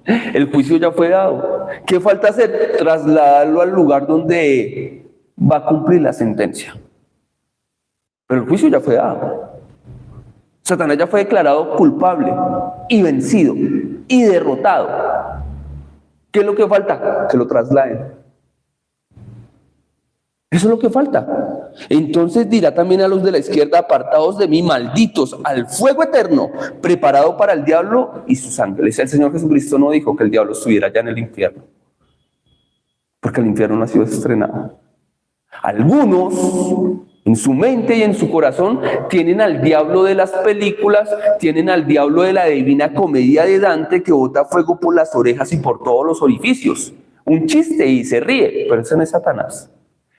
El juicio ya fue dado. ¿Qué falta hacer? Trasladarlo al lugar donde va a cumplir la sentencia. Pero el juicio ya fue dado. Satanás ya fue declarado culpable y vencido y derrotado. ¿Qué es lo que falta? Que lo trasladen. Eso es lo que falta. Entonces dirá también a los de la izquierda, apartados de mí, malditos, al fuego eterno, preparado para el diablo y sus ángeles. El Señor Jesucristo no dijo que el diablo estuviera ya en el infierno, porque el infierno no ha sido estrenado. Algunos, en su mente y en su corazón, tienen al diablo de las películas, tienen al diablo de la Divina Comedia de Dante, que bota fuego por las orejas y por todos los orificios. Un chiste y se ríe, pero ese no es Satanás.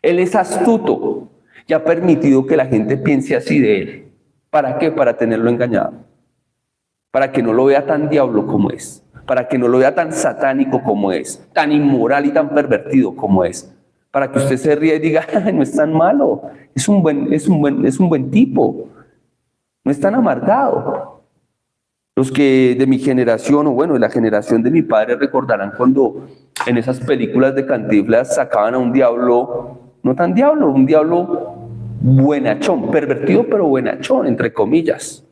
Él es astuto y ha permitido que la gente piense así de él. ¿Para qué? Para tenerlo engañado. Para que no lo vea tan diablo como es. Para que no lo vea tan satánico como es. Tan inmoral y tan pervertido como es. Para que usted se ría y diga, no es tan malo. Es un buen tipo. No es tan amargado. Los que de mi generación, o bueno, de la generación de mi padre, recordarán cuando en esas películas de Cantinflas sacaban a un diablo, no tan diablo, un diablo buenachón, pervertido pero buenachón, entre comillas,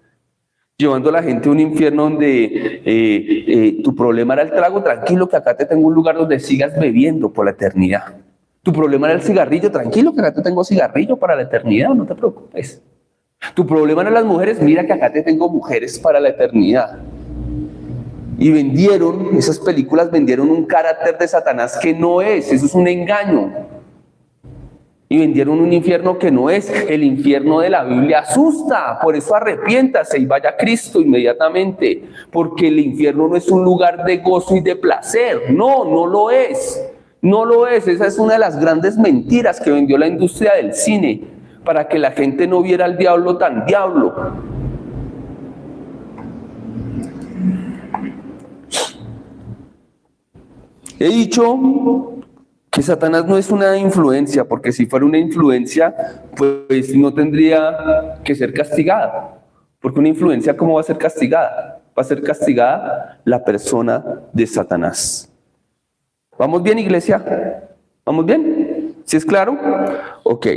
llevando a la gente a un infierno donde tu problema era el trago, tranquilo que acá te tengo un lugar donde sigas bebiendo por la eternidad. Tu problema era el cigarrillo, tranquilo que acá te tengo cigarrillo para la eternidad, no te preocupes. Tu problema eran las mujeres, mira que acá te tengo mujeres para la eternidad. Y esas películas vendieron un carácter de Satanás que no es, eso es un engaño. Y vendieron un infierno que no es. El infierno de la Biblia asusta, por eso arrepiéntase y vaya a Cristo inmediatamente, porque el infierno no es un lugar de gozo y de placer, no lo es. No lo es, esa es una de las grandes mentiras que vendió la industria del cine, para que la gente no viera al diablo tan diablo. He dicho que Satanás no es una influencia, porque si fuera una influencia, pues no tendría que ser castigada. Porque una influencia, ¿cómo va a ser castigada? Va a ser castigada la persona de Satanás. ¿Vamos bien, iglesia? ¿Vamos bien? ¿Sí es claro? Ok.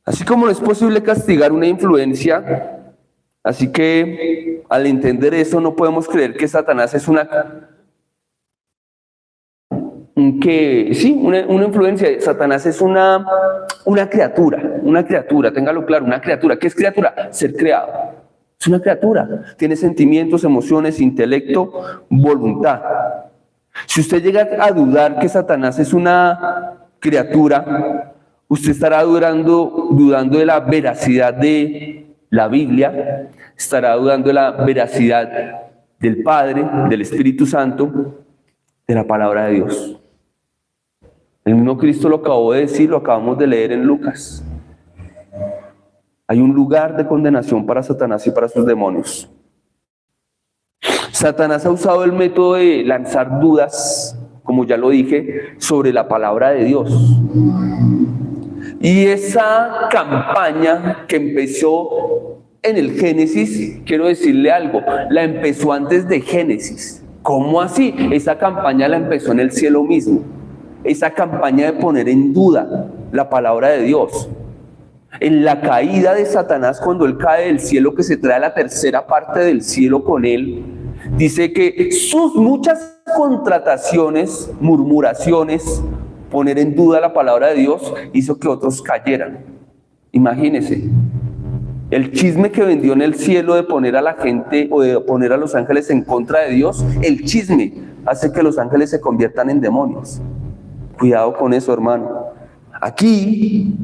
Así como no es posible castigar una influencia, así que al entender eso no podemos creer que Satanás es una una influencia. Satanás es una criatura, téngalo claro, una criatura. ¿Qué es criatura? Ser creado. Es una criatura, tiene sentimientos, emociones, intelecto, voluntad. Si usted llega a dudar que Satanás es una criatura, usted estará dudando de la veracidad de la Biblia, estará dudando de la veracidad del Padre, del Espíritu Santo, de la palabra de Dios. El mismo Cristo lo acabó de decir, lo acabamos de leer en Lucas. Hay un lugar de condenación para Satanás y para sus demonios. Satanás ha usado el método de lanzar dudas, como ya lo dije, sobre la palabra de Dios. Y esa campaña que empezó en el Génesis, quiero decirle algo, la empezó antes de Génesis. ¿Cómo así? Esa campaña la empezó en el cielo mismo. Esa campaña de poner en duda la palabra de Dios. En la caída de Satanás, cuando él cae del cielo, que se trae la tercera parte del cielo con él, dice que sus muchas contrataciones, murmuraciones, poner en duda la palabra de Dios, hizo que otros cayeran. Imagínense, el chisme que vendió en el cielo de poner a la gente o de poner a los ángeles en contra de Dios, el chisme hace que los ángeles se conviertan en demonios. Cuidado con eso, hermano. Aquí,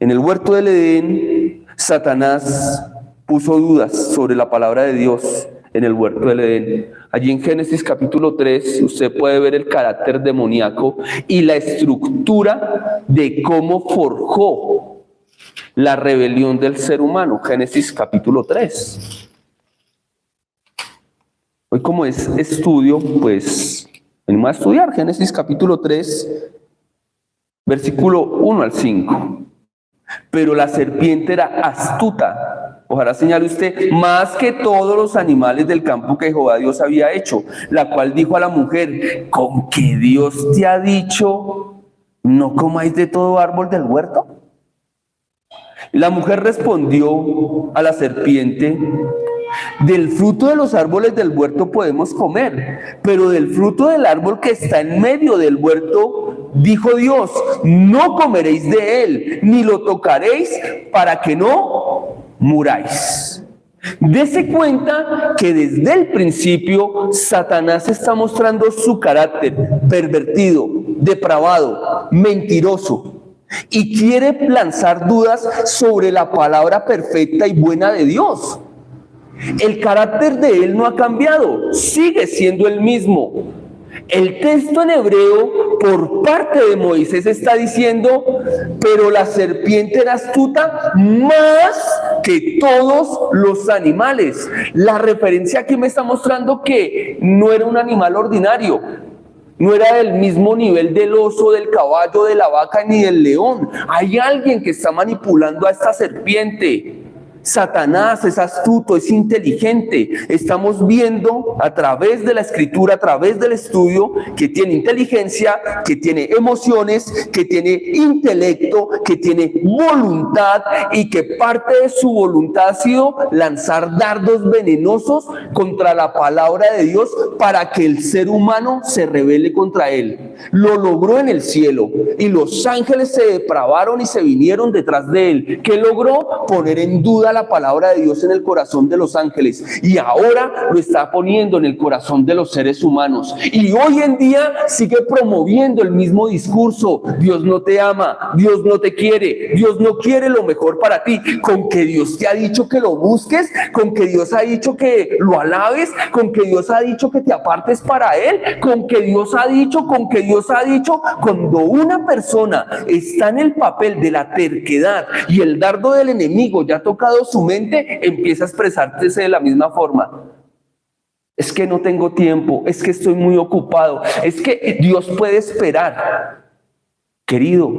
en el huerto del Edén, Satanás puso dudas sobre la palabra de Dios en el huerto del Edén. Allí en Génesis capítulo 3, usted puede ver el carácter demoníaco y la estructura de cómo forjó la rebelión del ser humano. Génesis capítulo 3. Hoy, como es estudio, pues venimos a estudiar Génesis capítulo 3, versículo 1 al 5. Pero la serpiente era astuta, ojalá señale usted, más que todos los animales del campo que Jehová Dios había hecho, la cual dijo a la mujer: ¿con que Dios te ha dicho, no comáis de todo árbol del huerto? La mujer respondió a la serpiente: del fruto de los árboles del huerto podemos comer, pero del fruto del árbol que está en medio del huerto, dijo Dios, no comeréis de él, ni lo tocaréis, para que no muráis. Dese cuenta que desde el principio Satanás está mostrando su carácter pervertido, depravado, mentiroso, y quiere lanzar dudas sobre la palabra perfecta y buena de Dios. El carácter de él no ha cambiado, sigue siendo el mismo. El texto en hebreo por parte de Moisés está diciendo: pero la serpiente era astuta más que todos los animales. La referencia aquí me está mostrando que no era un animal ordinario, no era del mismo nivel del oso, del caballo, de la vaca ni del león. Hay alguien que está manipulando a esta serpiente. Satanás es astuto, es inteligente. Estamos viendo a través de la escritura, a través del estudio, que tiene inteligencia, que tiene emociones, que tiene intelecto, que tiene voluntad, y que parte de su voluntad ha sido lanzar dardos venenosos contra la palabra de Dios para que el ser humano se rebele contra él. Lo logró en el cielo y los ángeles se depravaron y se vinieron detrás de él. ¿Qué logró? Poner en duda la palabra de Dios en el corazón de los ángeles, y ahora lo está poniendo en el corazón de los seres humanos, y hoy en día sigue promoviendo el mismo discurso: Dios no te ama, Dios no te quiere, Dios no quiere lo mejor para ti. Con que Dios te ha dicho que lo busques, con que Dios ha dicho que lo alabes, con que Dios ha dicho que te apartes para él, con que Dios ha dicho, cuando una persona está en el papel de la terquedad y el dardo del enemigo ya ha tocado su mente, empieza a expresarse de la misma forma: es que no tengo tiempo, es que estoy muy ocupado, es que Dios puede esperar. Querido,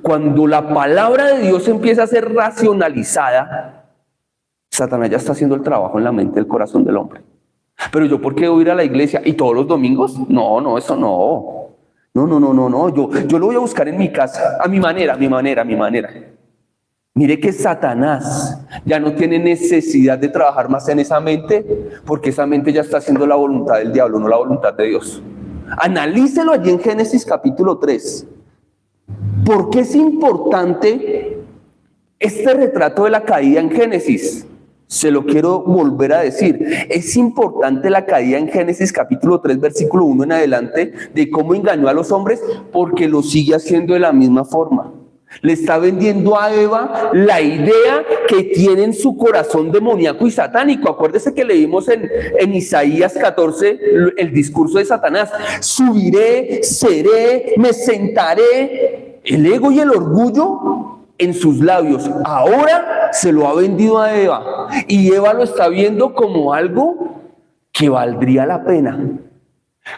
cuando la palabra de Dios empieza a ser racionalizada, Satanás ya está haciendo el trabajo en la mente, el corazón del hombre. Pero yo, ¿por qué voy a ir a la iglesia? ¿Y todos los domingos? No, eso no. No. Yo lo voy a buscar en mi casa, a mi manera. Mire que Satanás ya no tiene necesidad de trabajar más en esa mente, porque esa mente ya está haciendo la voluntad del diablo, no la voluntad de Dios. Analícelo allí en Génesis capítulo 3. ¿Por qué es importante este retrato de la caída en Génesis? Se lo quiero volver a decir. Es importante la caída en Génesis capítulo 3, versículo 1 en adelante, de cómo engañó a los hombres, porque lo sigue haciendo de la misma forma. Le está vendiendo a Eva la idea que tiene en su corazón demoníaco y satánico. Acuérdese que leímos en Isaías 14 el discurso de Satanás. Subiré, seré, me sentaré. El ego y el orgullo en sus labios. Ahora se lo ha vendido a Eva. Y Eva lo está viendo como algo que valdría la pena.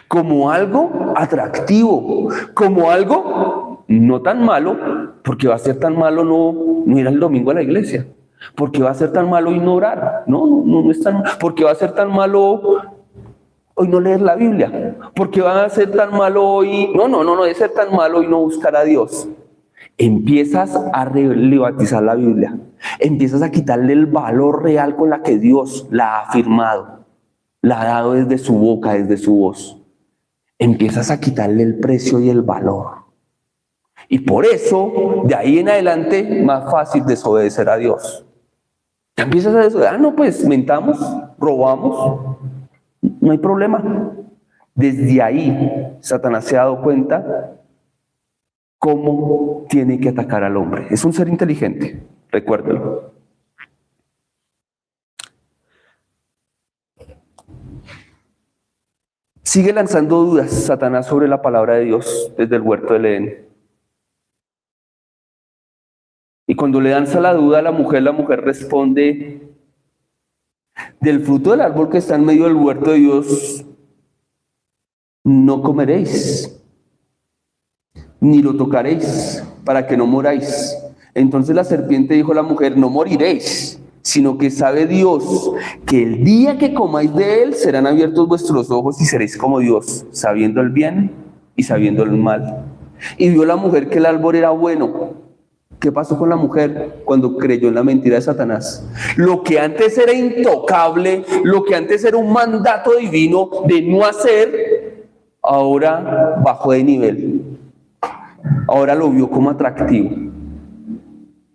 Como algo atractivo. Como algo no tan malo, porque va a ser tan malo no ir el domingo a la iglesia, porque va a ser tan malo hoy no orar, no es tan, porque va a ser tan malo hoy no leer la Biblia, porque va a ser tan malo hoy, no debe ser tan malo hoy no buscar a Dios. Empiezas a relativizar la Biblia, empiezas a quitarle el valor real con la que Dios la ha afirmado, la ha dado desde su boca, desde su voz. Empiezas a quitarle el precio y el valor. Y por eso, de ahí en adelante, más fácil desobedecer a Dios. Ya empiezas a desobedecer, pues mentamos, robamos, no hay problema. Desde ahí, Satanás se ha dado cuenta cómo tiene que atacar al hombre. Es un ser inteligente, recuérdelo. Sigue lanzando dudas Satanás sobre la palabra de Dios desde el huerto del Edén. Y cuando le lanza la duda a la mujer responde: del fruto del árbol que está en medio del huerto de Dios no comeréis, ni lo tocaréis, para que no moráis. Entonces la serpiente dijo a la mujer: no moriréis, sino que sabe Dios que el día que comáis de él serán abiertos vuestros ojos y seréis como Dios, sabiendo el bien y sabiendo el mal. Y vio la mujer que el árbol era bueno. ¿Qué pasó con la mujer cuando creyó en la mentira de Satanás? Lo que antes era intocable, lo que antes era un mandato divino de no hacer, ahora bajó de nivel. Ahora lo vio como atractivo.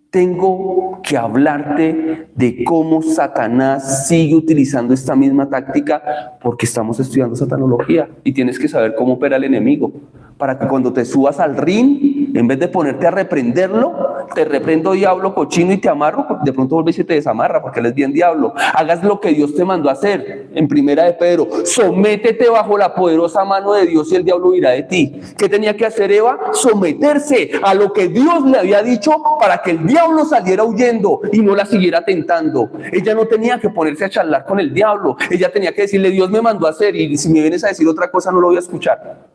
Tengo que hablarte de cómo Satanás sigue utilizando esta misma táctica, porque estamos estudiando satanología y tienes que saber cómo opera el enemigo, para que cuando te subas al ring, en vez de ponerte a reprenderlo, te reprendo diablo cochino y te amarro, de pronto vuelves y te desamarra porque él es bien diablo. Hagas lo que Dios te mandó a hacer. En primera de Pedro, sométete bajo la poderosa mano de Dios y el diablo huirá de ti. ¿Qué tenía que hacer Eva? Someterse a lo que Dios le había dicho para que el diablo saliera huyendo y no la siguiera tentando. Ella no tenía que ponerse a charlar con el diablo. Ella tenía que decirle: Dios me mandó a hacer, y si me vienes a decir otra cosa no lo voy a escuchar.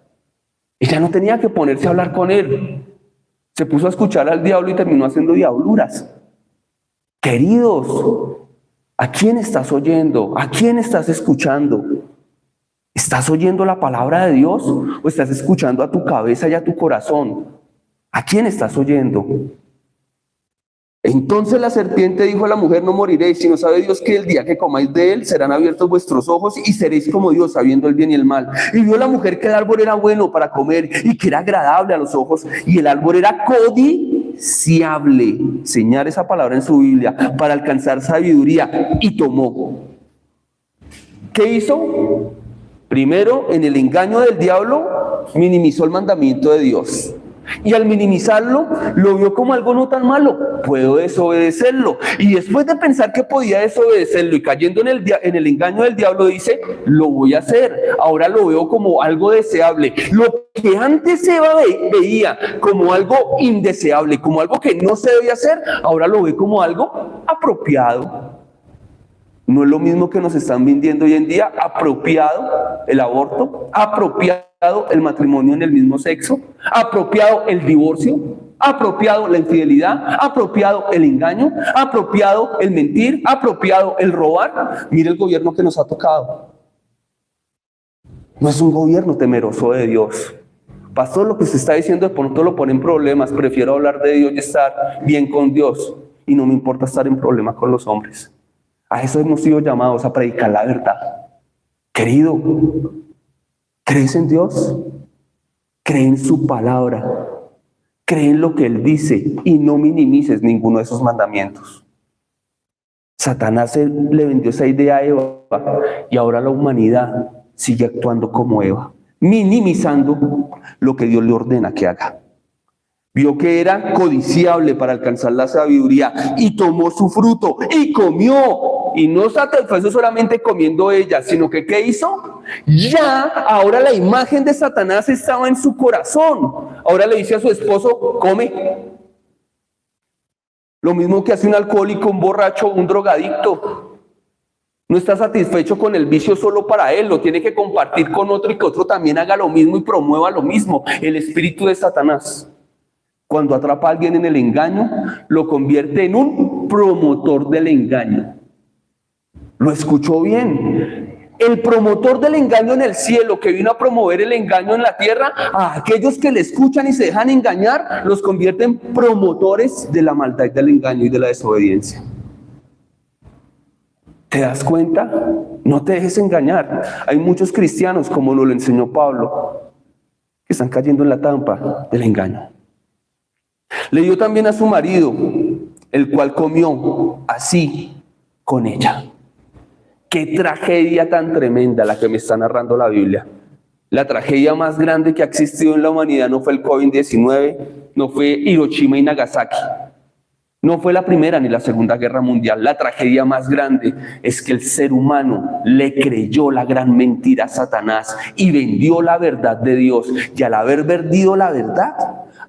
Ella no tenía que ponerse a hablar con él. Se puso a escuchar al diablo y terminó haciendo diabluras. Queridos, ¿a quién estás oyendo? ¿A quién estás escuchando? ¿Estás oyendo la palabra de Dios o estás escuchando a tu cabeza y a tu corazón? ¿A quién estás oyendo? Entonces la serpiente dijo a la mujer: no moriréis, sino sabe Dios que el día que comáis de él serán abiertos vuestros ojos y seréis como Dios, sabiendo el bien y el mal. Y vio la mujer que el árbol era bueno para comer y que era agradable a los ojos, y el árbol era codiciable, señala esa palabra en su Biblia, para alcanzar sabiduría, y tomó. ¿Qué hizo? Primero, en el engaño del diablo, minimizó el mandamiento de Dios. Y al minimizarlo, lo vio como algo no tan malo. Puedo desobedecerlo. Y después de pensar que podía desobedecerlo y cayendo en el engaño del diablo, dice: lo voy a hacer. Ahora lo veo como algo deseable. Lo que antes Eva veía como algo indeseable, como algo que no se debía hacer, ahora lo ve como algo apropiado. No es lo mismo que nos están vendiendo hoy en día: apropiado el aborto, apropiado el matrimonio en el mismo sexo, apropiado el divorcio, apropiado la infidelidad, apropiado el engaño, apropiado el mentir, apropiado el robar. Mire el gobierno que nos ha tocado. No es un gobierno temeroso de Dios. Pastor, lo que usted está diciendo de pronto lo pone en problemas. Prefiero hablar de Dios y estar bien con Dios, y no me importa estar en problemas con los hombres. A eso hemos sido llamados, a predicar la verdad. Querido, ¿Crees en Dios? Cree en su palabra. Cree en lo que Él dice y no minimices ninguno de esos mandamientos. Satanás le vendió esa idea a Eva y ahora la humanidad sigue actuando como Eva, minimizando lo que Dios le ordena que haga. Vio que era codiciable para alcanzar la sabiduría y tomó su fruto y comió. Y no satisfecho solamente comiendo ella, sino que ¿qué hizo? Ya ahora la imagen de Satanás estaba en su corazón. Ahora le dice a su esposo, come. Lo mismo que hace un alcohólico, un borracho, un drogadicto. No está satisfecho con el vicio solo para él, lo tiene que compartir con otro y que otro también haga lo mismo y promueva lo mismo. El espíritu de Satanás, cuando atrapa a alguien en el engaño, lo convierte en un promotor del engaño. ¿Lo escuchó bien? El promotor del engaño en el cielo, que vino a promover el engaño en la tierra, a aquellos que le escuchan y se dejan engañar, los convierte en promotores de la maldad, del engaño y de la desobediencia. ¿Te das cuenta? No te dejes engañar. Hay muchos cristianos, como nos lo enseñó Pablo, que están cayendo en la trampa del engaño. Le dio también a su marido, el cual comió así con ella. Qué tragedia tan tremenda la que me está narrando la Biblia. La tragedia más grande que ha existido en la humanidad no fue el COVID-19, no fue Hiroshima y Nagasaki, no fue la Primera ni la Segunda Guerra Mundial. La tragedia más grande es que el ser humano le creyó la gran mentira a Satanás y vendió la verdad de Dios. Y al haber vendido la verdad,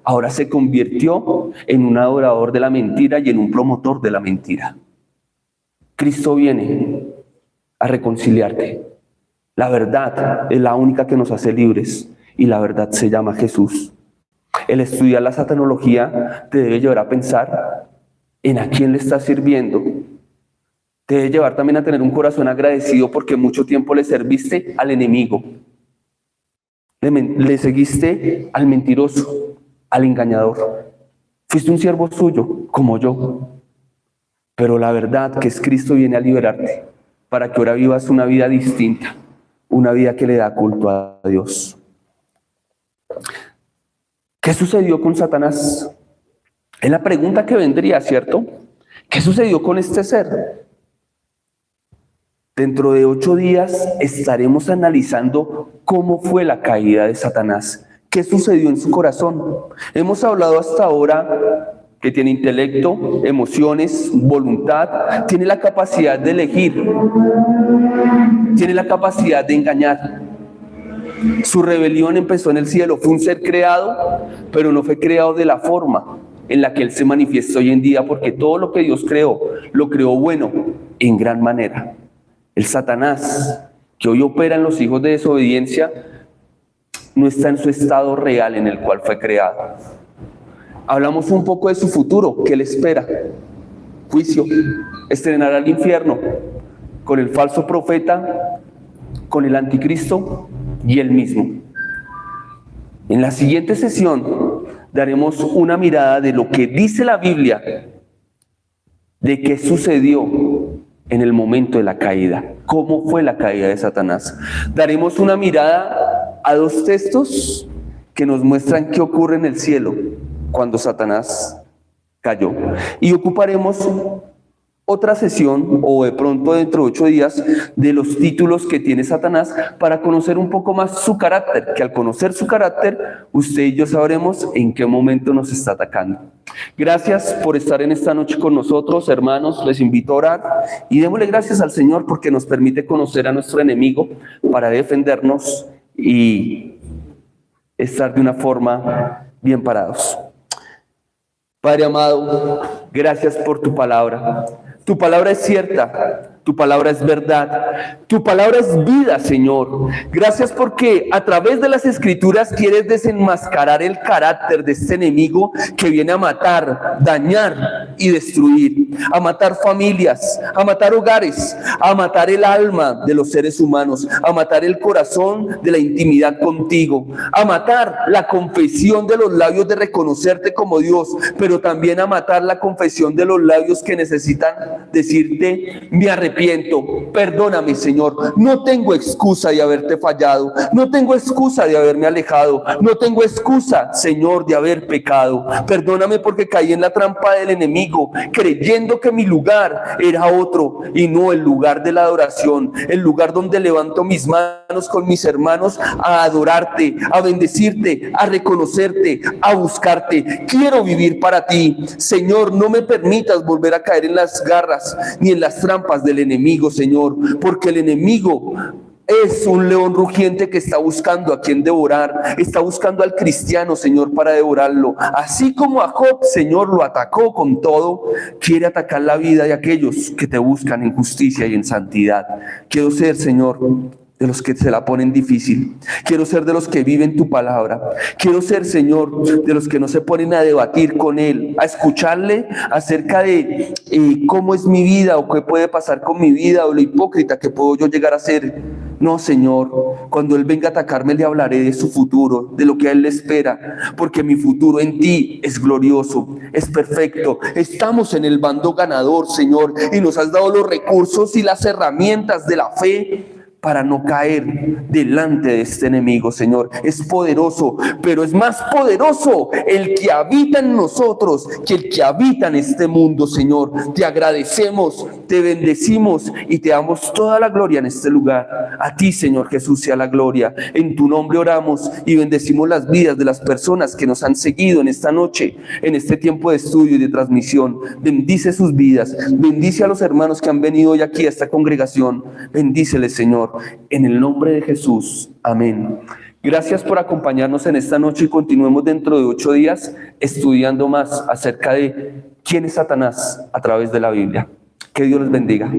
ahora se convirtió en un adorador de la mentira y en un promotor de la mentira. Cristo viene a reconciliarte. La verdad es la única que nos hace libres y la verdad se llama Jesús. El estudiar la satanología te debe llevar a pensar en a quién le estás sirviendo. Te debe llevar también a tener un corazón agradecido porque mucho tiempo le serviste al enemigo. Le seguiste al mentiroso, al engañador. Fuiste un siervo suyo, como yo. Pero la verdad que es Cristo viene a liberarte para que ahora vivas una vida distinta, una vida que le da culto a Dios. ¿Qué sucedió con Satanás? Es la pregunta que vendría, ¿cierto? ¿Qué sucedió con este ser? Dentro de 8 días estaremos analizando cómo fue la caída de Satanás. ¿Qué sucedió en su corazón? Hemos hablado hasta ahora que tiene intelecto, emociones, voluntad, tiene la capacidad de elegir, tiene la capacidad de engañar. Su rebelión empezó en el cielo, fue un ser creado, pero no fue creado de la forma en la que Él se manifiesta hoy en día, porque todo lo que Dios creó, lo creó bueno en gran manera. El Satanás, que hoy opera en los hijos de desobediencia, no está en su estado real en el cual fue creado. Hablamos un poco de su futuro, ¿qué le espera? Juicio, estrenará al infierno con el falso profeta, con el anticristo y él mismo. En la siguiente sesión daremos una mirada de lo que dice la Biblia, de qué sucedió en el momento de la caída, cómo fue la caída de Satanás. Daremos una mirada a 2 textos que nos muestran qué ocurre en el cielo cuando Satanás cayó. Y ocuparemos otra sesión, o de pronto dentro de 8 días, de los títulos que tiene Satanás para conocer un poco más su carácter, que al conocer su carácter, usted y yo sabremos en qué momento nos está atacando. Gracias por estar en esta noche con nosotros, hermanos. Les invito a orar y démosle gracias al Señor porque nos permite conocer a nuestro enemigo para defendernos y estar de una forma bien parados. Padre amado, gracias por tu palabra. Tu palabra es cierta, tu palabra es verdad, tu palabra es vida, Señor. Gracias porque a través de las Escrituras quieres desenmascarar el carácter de este enemigo que viene a matar, dañar y destruir, a matar familias, a matar hogares, a matar el alma de los seres humanos, a matar el corazón de la intimidad contigo, a matar la confesión de los labios de reconocerte como Dios, pero también a matar la confesión de los labios que necesitan decirte: me arrepiento arrepiento. Perdóname, Señor. No tengo excusa de haberte fallado. No tengo excusa de haberme alejado. No tengo excusa, Señor, de haber pecado. Perdóname porque caí en la trampa del enemigo, creyendo que mi lugar era otro y no el lugar de la adoración, el lugar donde levanto mis manos con mis hermanos a adorarte, a bendecirte, a reconocerte, a buscarte. Quiero vivir para ti. Señor, no me permitas volver a caer en las garras ni en las trampas del enemigo, Señor, porque el enemigo es un león rugiente que está buscando a quien devorar, está buscando al cristiano, Señor, para devorarlo. Así como a Job, Señor, lo atacó con todo, quiere atacar la vida de aquellos que te buscan en justicia y en santidad. Quiero ser, Señor, de los que se la ponen difícil. Quiero ser de los que viven tu palabra. Quiero ser, Señor, de los que no se ponen a debatir con Él, a escucharle acerca de cómo es mi vida o qué puede pasar con mi vida o lo hipócrita que puedo yo llegar a ser. No, Señor, cuando Él venga a atacarme le hablaré de su futuro, de lo que a Él le espera, porque mi futuro en ti es glorioso, es perfecto. Estamos en el bando ganador, Señor, y nos has dado los recursos y las herramientas de la fe para no caer delante de este enemigo, Señor. Es poderoso, pero es más poderoso el que habita en nosotros que el que habita en este mundo, Señor. Te agradecemos, te bendecimos y te damos toda la gloria en este lugar. A ti, Señor Jesús, sea la gloria. En tu nombre oramos y bendecimos las vidas de las personas que nos han seguido en esta noche, en este tiempo de estudio y de transmisión. Bendice sus vidas, bendice a los hermanos que han venido hoy aquí a esta congregación. Bendíceles, Señor. En el nombre de Jesús, amén. Gracias por acompañarnos en esta noche y continuemos dentro de 8 días estudiando más acerca de quién es Satanás a través de la Biblia. Que Dios les bendiga.